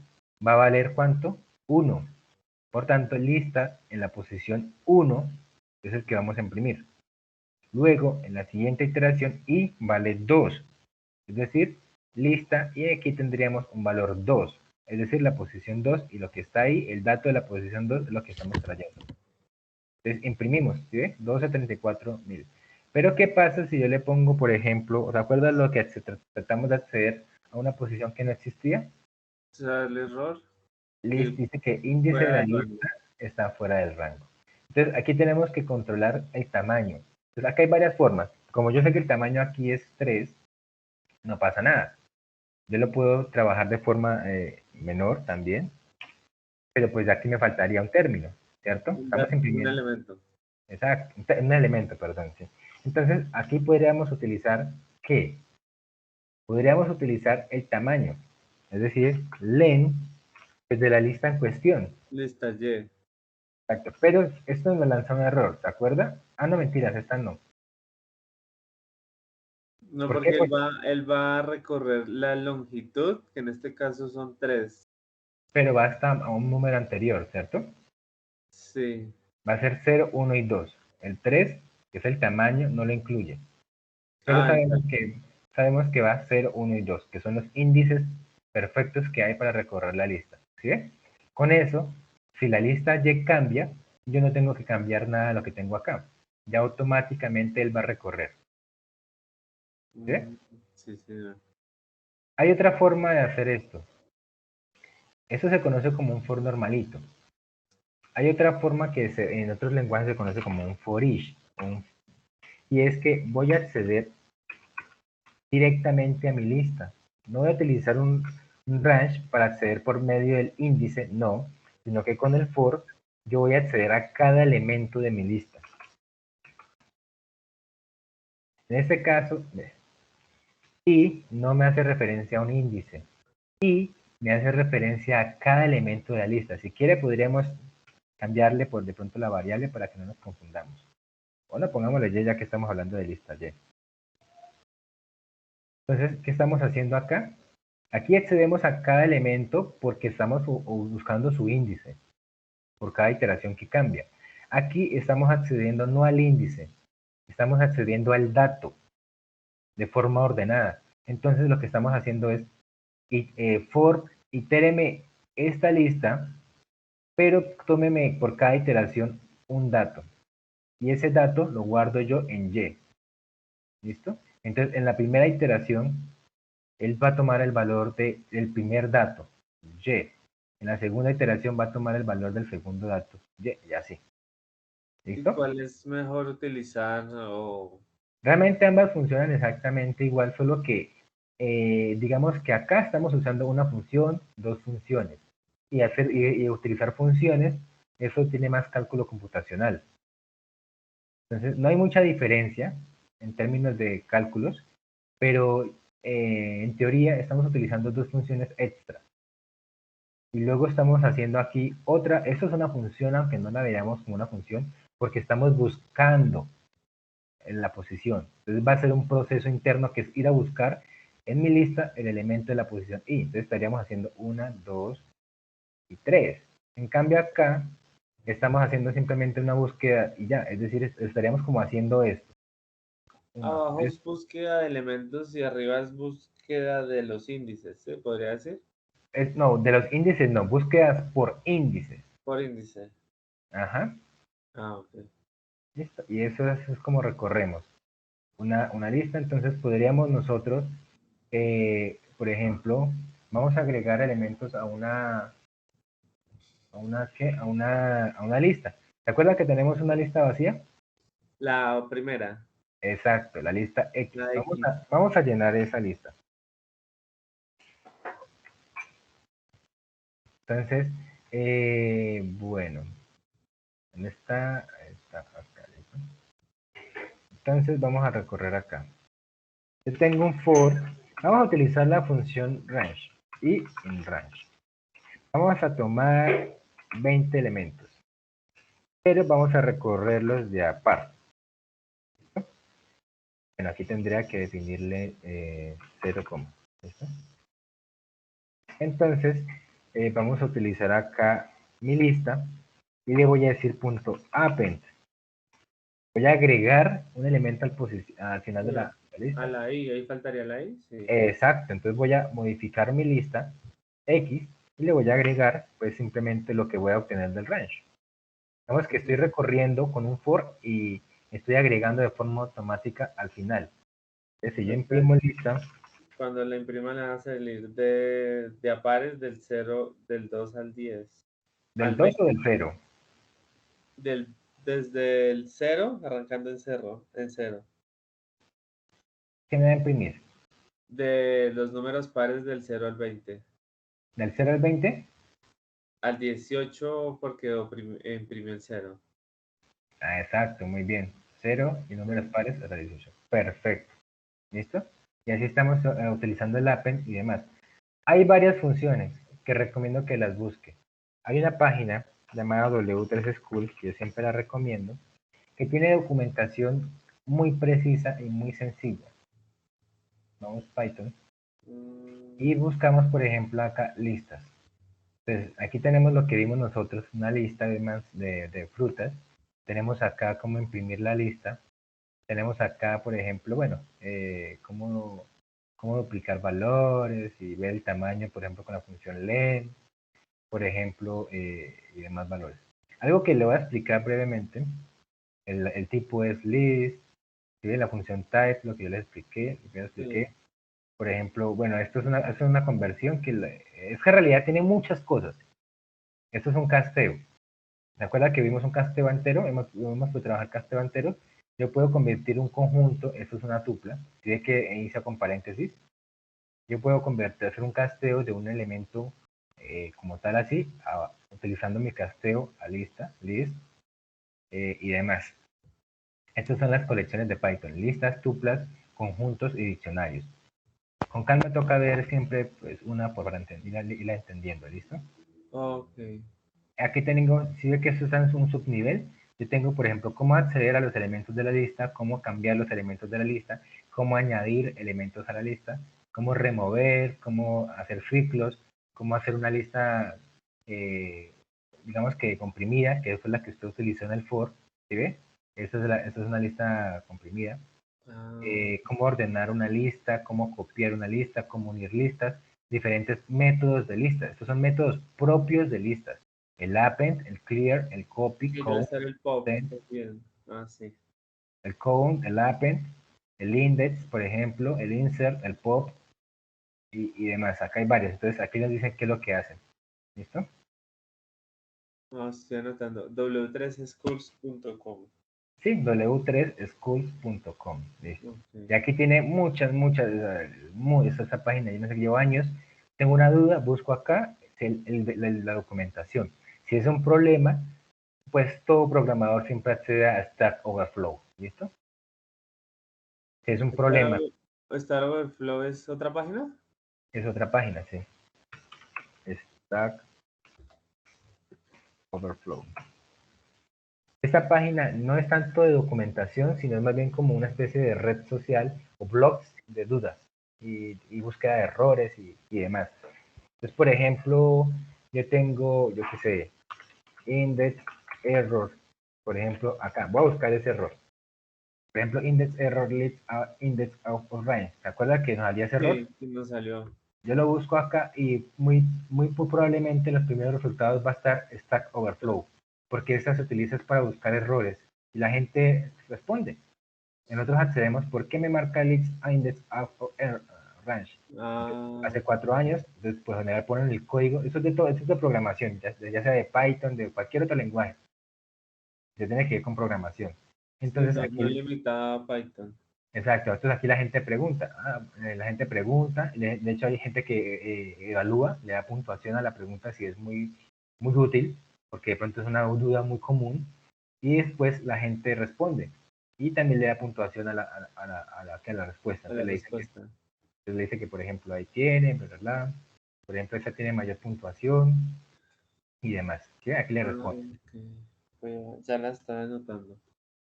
va a valer ¿cuánto? 1. Por tanto, lista en la posición 1 es el que vamos a imprimir. Luego, en la siguiente iteración, I vale 2. Es decir, lista, y aquí tendríamos un valor 2. Es decir, la posición 2 y lo que está ahí, el dato de la posición 2 es lo que estamos trayendo. Entonces, imprimimos, ¿sí ve? 1274.000. Pero, ¿qué pasa si yo le pongo, por ejemplo, ¿se acuerdan lo que tratamos de acceder a una posición que no existía? ¿Sale error? List dice que índice de la lista está fuera del rango. Entonces, aquí tenemos que controlar el tamaño. Entonces, acá hay varias formas. Como yo sé que el tamaño aquí es 3, no pasa nada. Yo lo puedo trabajar de forma menor también, pero pues aquí me faltaría un término, ¿cierto? Estamos Un imprimiendo. elemento. Exacto, un elemento, perdón. Sí. Entonces, aquí podríamos utilizar ¿qué? Podríamos utilizar el tamaño, es decir, len pues, de la lista en cuestión. Lista Y. Exacto, pero esto me lanza un error, ¿se acuerda? Ah, no, mentiras, esta no. No, ¿Por qué? porque Pues, él va a recorrer la longitud, que en este caso son 3. pero va hasta a un número anterior, ¿cierto? Sí. Va a ser 0, 1 y 2. El 3, que es el tamaño, no lo incluye. Pero Entiendo. sabemos que va 0, 1 y 2, que son los índices perfectos que hay para recorrer la lista. ¿Sí? Con eso, si la lista Y cambia, yo no tengo que cambiar nada de lo que tengo acá. Ya automáticamente él va a recorrer. ¿Sí? Sí, sí. Hay otra forma de hacer esto. Eso se conoce como un for normalito. Hay otra forma que en otros lenguajes se conoce como un for each. Y es que voy a acceder directamente a mi lista. No voy a utilizar un range para acceder por medio del índice, no, sino que con el for yo voy a acceder a cada elemento de mi lista. En este caso, y no me hace referencia a un índice. Y me hace referencia a cada elemento de la lista. Si quiere, podríamos cambiarle por de pronto la variable para que no nos confundamos. Bueno, pongámosle Y ya que estamos hablando de lista Y. Entonces, ¿qué estamos haciendo acá? Aquí accedemos a cada elemento porque estamos buscando su índice por cada iteración que cambia. Aquí estamos accediendo no al índice, estamos accediendo al dato de forma ordenada. Entonces lo que estamos haciendo es for itéreme esta lista, pero tómeme por cada iteración un dato. Y ese dato lo guardo yo en Y. ¿Listo? Entonces en la primera iteración, él va a tomar el valor del primer dato, Y. En la segunda iteración va a tomar el valor del segundo dato, Y así. ¿Y ¿Listo? cuál es mejor utilizar o Realmente ambas funcionan exactamente igual, solo que digamos que acá estamos usando una función, dos funciones. Y utilizar funciones, eso tiene más cálculo computacional. Entonces, no hay mucha diferencia en términos de cálculos, pero en teoría estamos utilizando dos funciones extra. Y luego estamos haciendo aquí otra, esto es una función, aunque no la veamos como una función, porque estamos buscando en la posición. Entonces va a ser un proceso interno que es ir a buscar en mi lista el elemento de la posición I. Entonces estaríamos haciendo 1, 2 y 3. En cambio acá estamos haciendo simplemente una búsqueda y ya, es decir, estaríamos como haciendo esto. 1, abajo 3. es búsqueda de elementos y arriba es búsqueda de los índices? ¿Se podría decir? No, de los índices no, búsquedas por índices. Por índice. Ajá, Ah, ok. listo. Y eso es como recorremos una lista. Entonces podríamos nosotros, por ejemplo, vamos a agregar elementos a una lista. ¿Se acuerdan que tenemos una lista vacía? La primera, Exacto, la lista X. la Vamos X. a, vamos a llenar esa lista. Entonces, bueno, ¿dónde está? Está acá, ¿listo? Entonces vamos a recorrer acá. Yo tengo un for, vamos a utilizar la función range y in range. Vamos a tomar 20 elementos, pero vamos a recorrerlos de aparte. Bueno, aquí tendría que definirle 0, ¿listo? Entonces, vamos a utilizar acá mi lista y le voy a decir punto append. Voy a agregar un elemento al final de la A lista. la I, ahí faltaría la I, sí. Exacto, entonces voy a modificar mi lista X y le voy a agregar pues simplemente lo que voy a obtener del range. Vemos que estoy recorriendo con un for y estoy agregando de forma automática al final. Entonces, si yo Entonces, imprimo lista cuando la imprima le va a salir de a pares del 0, del 2 al 10, del al 2 o 20, del 0, desde el 0, arrancando en 0. ¿qué me va a imprimir? De los números pares del 0 al 20. ¿Del 0 al 20? Al 18 porque imprimió el 0. Ah, exacto, muy bien. 0 y números pares hasta 18. Perfecto. ¿Listo? Y así estamos utilizando el append y demás. Hay varias funciones que recomiendo que las busque. Hay una página llamada W3School, que yo siempre la recomiendo, que tiene documentación muy precisa y muy sencilla. Vamos Python y buscamos, por ejemplo, acá listas. Entonces, aquí tenemos lo que vimos nosotros, una lista de frutas. Tenemos acá cómo imprimir la lista. Tenemos acá, por ejemplo, bueno, cómo duplicar valores y ver el tamaño, por ejemplo, con la función len, por ejemplo, y demás valores. Algo que le voy a explicar brevemente, el tipo es list, ¿sí? La función type, lo que yo les expliqué, Sí, Por ejemplo, bueno, esto es una conversión es que en realidad tiene muchas cosas. Esto es un casteo. ¿Se acuerda que vimos un casteo entero? Hemos podido trabajar casteo entero. Yo puedo convertir un conjunto, esto es una tupla, tiene que inicia con paréntesis. Yo puedo hacer un casteo de un elemento como tal así, utilizando mi casteo a lista, list y demás. Estas son las colecciones de Python, listas, tuplas, conjuntos y diccionarios. Con calma toca ver siempre pues, una por para irla entendiendo, ¿listo? Ok. Aquí tengo, si ve que esto está en un subnivel, yo tengo, por ejemplo, cómo acceder a los elementos de la lista, cómo cambiar los elementos de la lista, cómo añadir elementos a la lista, cómo remover, cómo hacer ciclos, cómo hacer una lista, digamos que comprimida, que es la que usted utilizó en el for, ¿sí ve? Esta es una lista comprimida. Ah, Cómo ordenar una lista, cómo copiar una lista, cómo unir listas, diferentes métodos de listas. Estos son métodos propios de listas. El append, el clear, el copy, sí, debe count, estar el pop send, también. Ah, sí. el count, el append, el index, por ejemplo, el insert, el pop y demás. Acá hay varios. Entonces aquí nos dicen qué es lo que hacen. ¿Listo? Ah, estoy anotando. w3schools.com. Sí, w3schools.com. Listo. Ok. Y aquí tiene muchas, esta página, yo no sé, llevo años. Tengo una duda, busco acá la documentación. Si es un problema, pues todo programador siempre accede a Stack Overflow. ¿Listo? Si es un problema, Star Overflow es otra página? es otra página, sí. Stack Overflow. Esta página no es tanto de documentación, sino es más bien como una especie de red social o blogs de dudas y búsqueda de errores y demás. Entonces, por ejemplo, yo tengo, yo qué sé, index error. Por ejemplo, acá, voy a buscar ese error. Por ejemplo, index error leads a index of range. ¿Se acuerda que nos salía ese error? Sí, sí nos salió. Yo lo busco acá y muy probablemente los primeros resultados va a estar Stack Overflow, porque esta se utiliza para buscar errores y la gente responde. Nosotros accedemos, ¿por qué me marca leads a index of range? Ah, Hace 4 años, entonces pues general ponen el código, eso es de todo, eso es de programación, ya sea de Python, de cualquier otro lenguaje, ya tiene que ir con programación. sí, Entonces no, no aquí, limitada a Python. exacto, entonces aquí la gente pregunta, la gente pregunta, de hecho hay gente que evalúa, le da puntuación a la pregunta si es muy útil, porque de pronto es una duda muy común, y después la gente responde, y también le da puntuación a la respuesta, A la entonces respuesta. le dice que por ejemplo ahí tiene, bla, bla, bla, por ejemplo esta tiene mayor puntuación, y demás. ¿Sí? Aquí le Ah, responde. ok. Ya la estaba anotando.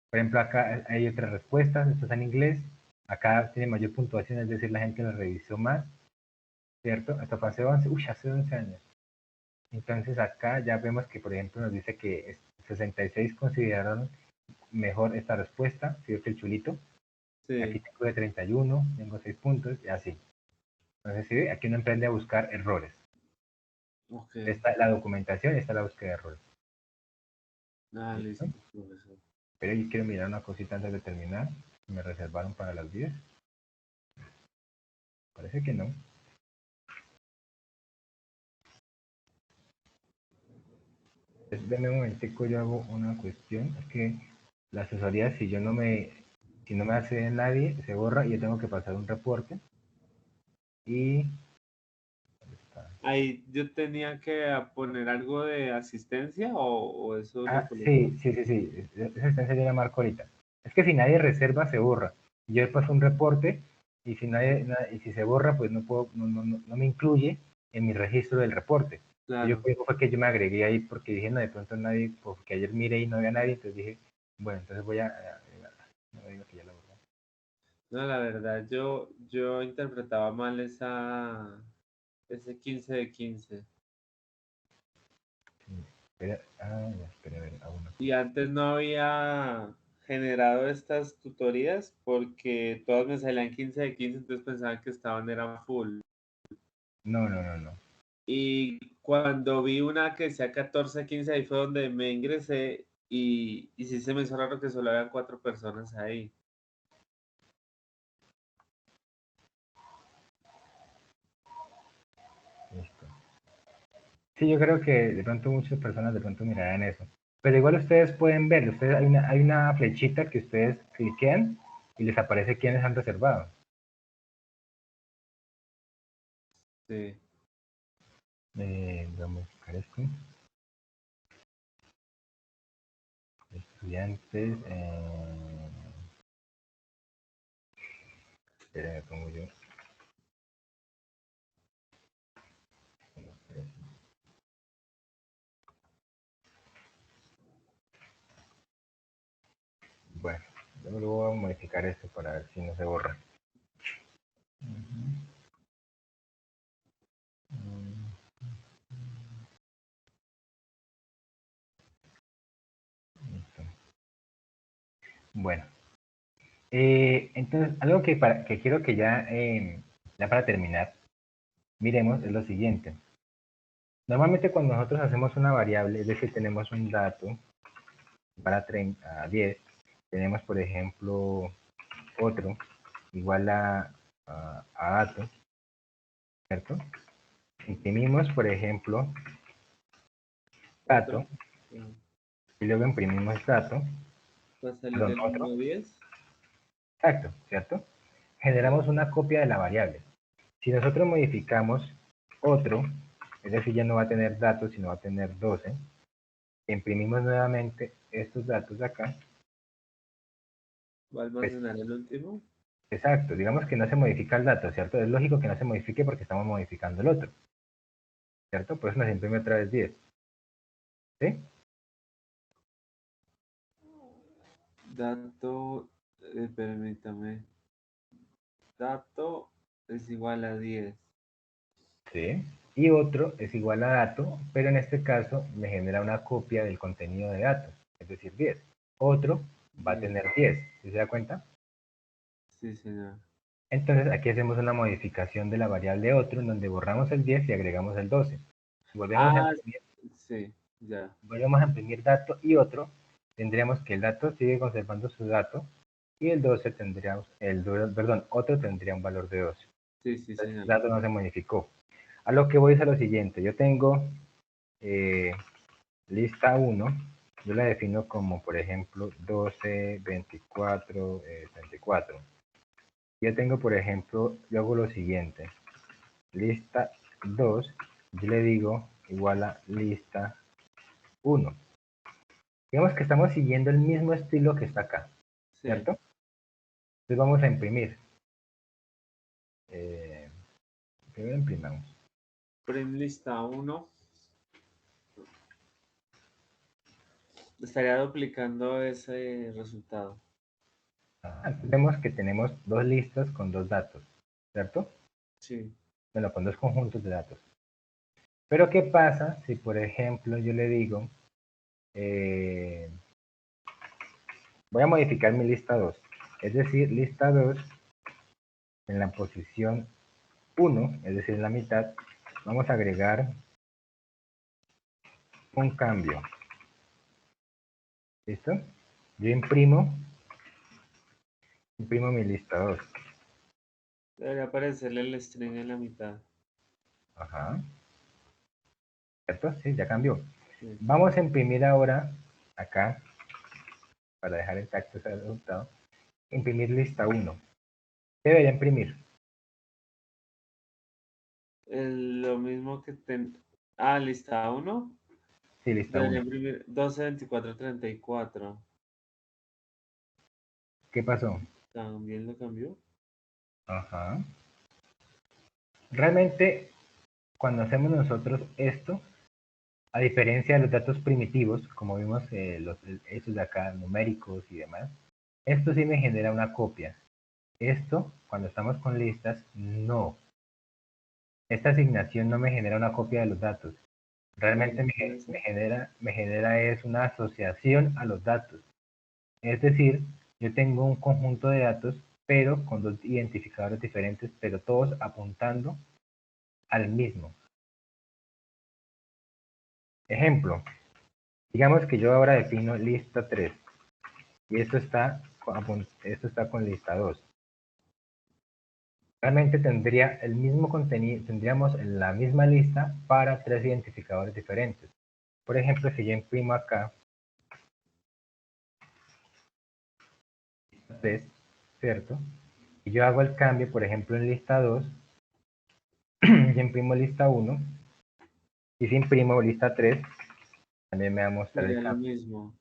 Por ejemplo, acá hay otras respuestas, esto está en inglés. Acá tiene mayor puntuación, es decir, la gente lo revisó más, ¿cierto? Esto fue hace 11, hace 11 años. Entonces acá ya vemos que, por ejemplo, nos dice que 66 consideraron mejor esta respuesta, ¿sí? Que el chulito. Aquí Sí, tengo de 31, tengo 6 puntos y así. Entonces, ¿sí? Aquí uno emprende a buscar errores. ok. Esta la documentación, esta la búsqueda de errores. Ah, ¿Listo? listo, profesor. Pero yo quiero mirar una cosita antes de terminar. Me reservaron para las 10. Parece que no. Deme un momentico, yo hago una cuestión. Es que la asesoría, si no me hace nadie, se borra y yo tengo que pasar un reporte. Y, ¿dónde está? Ahí yo tenía que poner algo de asistencia o eso lo coloco. Sí. Esa instancia yo la marco ahorita. Es que si nadie reserva, se borra. Yo paso un reporte y si y si se borra, pues no me incluye en mi registro del reporte. Yo Claro. creo fue que yo me agregué ahí porque dije, no, de pronto nadie, porque ayer miré y no había nadie, entonces dije, bueno, entonces voy a agregarla. No digo que ya la borré. No, la verdad, yo interpretaba mal ese 15 de 15. Sí, espera, a ver, hago una Y cosa. antes no había generado estas tutorías porque todas me salían 15 de 15, entonces pensaban que estaban era full. No. Y cuando vi una que decía 14 de 15, ahí fue donde me ingresé y sí se me hizo raro que solo habían 4 personas ahí. Listo. Sí, yo creo que de pronto muchas personas de pronto mirarán eso. Pero igual ustedes pueden ver, hay una flechita que ustedes cliquean y les aparece quiénes han reservado. Sí. Vamos a buscar esto. Estudiantes. Espera, me pongo yo. Bueno, yo me lo voy a modificar esto para ver si no se borra. Listo. Bueno, entonces algo que quiero que ya para terminar, miremos es lo siguiente. Normalmente cuando nosotros hacemos una variable, es decir, tenemos un dato para 30, a 10, tenemos por ejemplo otro igual a dato, ¿cierto? Imprimimos por ejemplo dato y luego imprimimos dato, ¿Va a salir perdón, el otro, mismo 10? exacto, ¿cierto? Generamos una copia de la variable. Si nosotros modificamos otro, es decir, ya no va a tener datos, sino va a tener 12, imprimimos nuevamente estos datos de acá. ¿Va a Pues, almacenar el último? exacto, digamos que no se modifica el dato, ¿cierto? Es lógico que no se modifique porque estamos modificando el otro, ¿cierto? Por eso nos imprime otra vez 10. ¿Sí? Dato, permítame. Dato es igual a 10. Sí. Y otro es igual a dato, pero en este caso me genera una copia del contenido de datos, es decir, 10. Otro va a 10. tener 10, ¿sí se da cuenta? Sí, señor. Entonces aquí hacemos una modificación de la variable otro en donde borramos el 10 y agregamos el 12. Si Ah, sí, ya. volvemos a imprimir dato y otro, tendríamos que el dato sigue conservando su dato y el 12 tendríamos, perdón, otro tendría un valor de 12. Sí, sí, Entonces señor. el dato no se modificó. A lo que voy es a lo siguiente, yo tengo eh, lista 1, yo la defino como por ejemplo 12, 24, 34. Yo tengo por ejemplo, yo hago lo siguiente, lista 2, yo le digo igual a lista 1. Digamos que estamos siguiendo el mismo estilo que está acá, Sí. ¿cierto? Entonces vamos a imprimir. Eh, Primero imprimamos. Prim lista 1. Estaría duplicando ese resultado. Vemos que tenemos dos listas con dos datos, ¿cierto? Sí. Bueno, con dos conjuntos de datos. Pero ¿qué pasa si, por ejemplo, yo le digo, eh, voy a modificar mi lista 2? Es decir, lista 2 en la posición 1, es decir, en la mitad, vamos a agregar un cambio. ¿Listo? Yo imprimo mi lista 2. Debería aparecerle el string en la mitad. Ajá. ¿Cierto? Sí, ya cambió. Sí. Vamos a imprimir ahora, acá, para dejar intacto ese resultado, imprimir lista 1. ¿Qué debería imprimir? Lo mismo que Ah, lista 1. Sí, lista Debería 1. imprimir 12, 24, 34. ¿Qué pasó? ¿También lo cambió? Ajá. Realmente, cuando hacemos nosotros esto, a diferencia de los datos primitivos, como vimos estos de acá, numéricos y demás, esto sí me genera una copia. Esto, cuando estamos con listas, no. Esta asignación no me genera una copia de los datos. Realmente me genera es una asociación a los datos. Es decir, yo tengo un conjunto de datos, pero con dos identificadores diferentes, pero todos apuntando al mismo. Ejemplo, digamos que yo ahora defino lista 3 y esto está con lista 2. Realmente tendría el mismo contenido, tendríamos la misma lista para tres identificadores diferentes. Por ejemplo, si yo imprimo acá 3, ¿cierto? Y yo hago el cambio, por ejemplo, en lista 2, yo imprimo lista 1 Y si imprimo lista 3, también me va a mostrar el Sería lo cambio.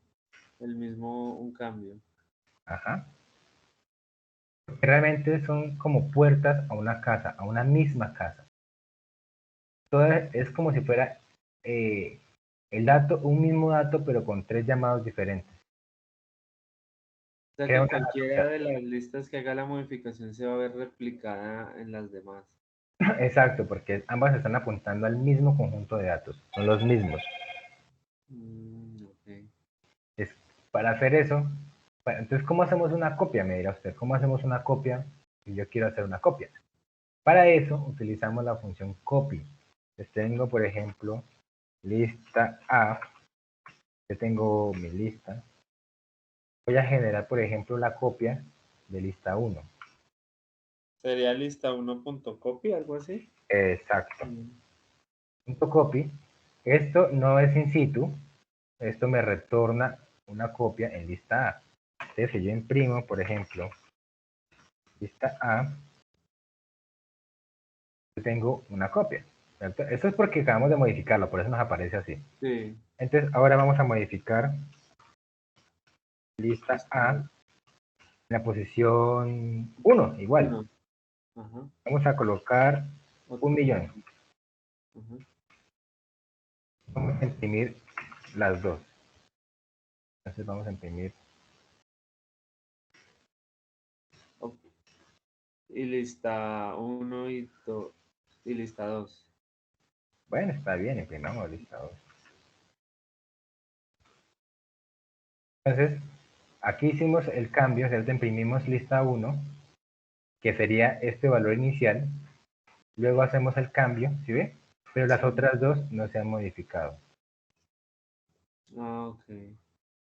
mismo, un cambio. Ajá. Porque realmente son como puertas a una casa, a una misma casa. Todo es como si fuera el dato, un mismo dato, pero con 3 llamados diferentes. O sea Crea que una cualquiera asociación. de las listas que haga la modificación se va a ver replicada en las demás. Exacto, porque ambas están apuntando al mismo conjunto de datos, son los mismos. Ok. Es, para hacer eso, entonces, ¿cómo hacemos una copia? Me dirá usted, ¿cómo hacemos una copia si yo quiero hacer una copia? Para eso utilizamos la función copy. Les tengo, por ejemplo, lista A, yo tengo mi lista. Voy a generar, por ejemplo, la copia de lista 1. ¿Sería lista 1.copy, algo así? Exacto. Mm. Punto copy. Esto no es in situ, esto me retorna una copia en lista A. Entonces, si yo imprimo, por ejemplo, lista A, yo tengo una copia. ¿Cierto? Eso es porque acabamos de modificarlo, por eso nos aparece así. Sí. Entonces, ahora vamos a modificar lista Lista A en la posición 1, igual. 1. Ajá. Vamos a colocar un Otro. millón. Ajá. Vamos a imprimir las dos. Entonces vamos a imprimir. Ok. Y lista 1 y lista 2. Bueno, está bien, imprimamos lista 2. Entonces, aquí hicimos el cambio, ¿cierto? Imprimimos lista 1, que sería este valor inicial. Luego hacemos el cambio, ¿sí ve? Pero las Sí. otras dos no se han modificado. Ah, ok.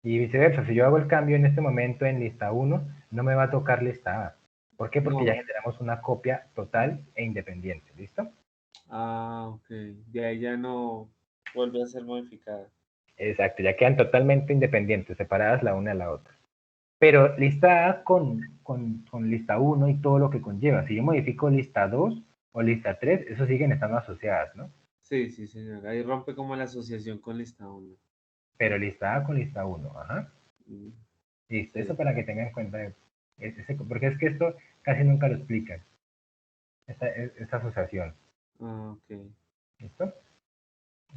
Y viceversa, si yo hago el cambio en este momento en lista 1, no me va a tocar lista A. ¿Por qué? Porque ya No. generamos una copia total e independiente, ¿listo? Ah, ok. De ahí ya no vuelve a ser modificada. Exacto, ya quedan totalmente independientes, separadas la una de la otra. Pero lista A con lista 1 y todo lo que conlleva. Si yo modifico lista 2 o lista 3, eso siguen estando asociadas, ¿no? Sí, sí, señor. Ahí rompe como la asociación con lista 1. Pero lista A con lista 1, ajá. Mm. Listo, eso Sí. para que tengan en cuenta, porque es que esto casi nunca lo explican, esta asociación. Ah, ok. ¿Listo?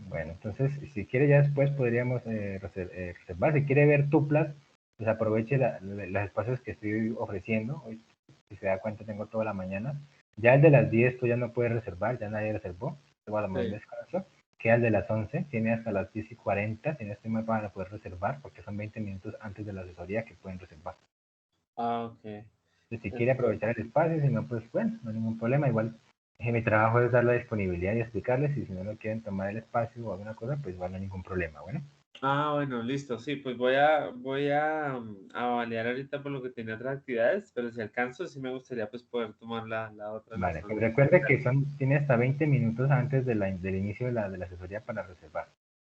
Bueno, entonces, si quiere ya después podríamos reservar. Si quiere ver tuplas, pues aproveche los espacios que estoy ofreciendo. Hoy, si se da cuenta, tengo toda la mañana. Ya el de las 10 tú ya no puedes reservar, ya nadie reservó. Te voy a tomar un Sí. descanso. Queda el de las 11, tiene hasta las 10:40, si no estoy mal, para poder reservar, porque son 20 minutos antes de la asesoría que pueden reservar. Ah, ok. Entonces, si quiere Entonces, aprovechar el espacio, si no, pues bueno, no hay ningún problema. Igual mi trabajo es dar la disponibilidad y explicarles, y si no lo quieren tomar el espacio o alguna cosa, pues igual no hay ningún problema. Bueno, bueno, listo. Sí, pues a balear ahorita por lo que tenía otras actividades, pero si alcanzo, sí me gustaría pues poder tomar la otra que vale, son pues las recuerde que actividades. tiene hasta 20 minutos antes del inicio de la asesoría para reservar.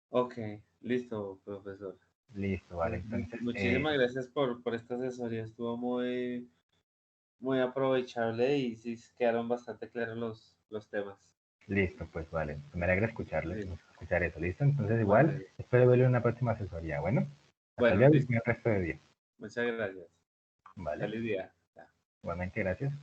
Ok, listo, profesor. Listo, vale. Entonces, Muchísimas gracias por esta asesoría. Estuvo muy aprovechable y sí quedaron bastante claros los temas. listo, pues vale. Me alegra escucharlo, Sí, escuchar eso. Listo, entonces igual vale. espero verlo en una próxima asesoría. Bueno, hasta Bueno, luego y listo. buen resto de día. Muchas gracias. Vale, Feliz día. Ya. igualmente gracias.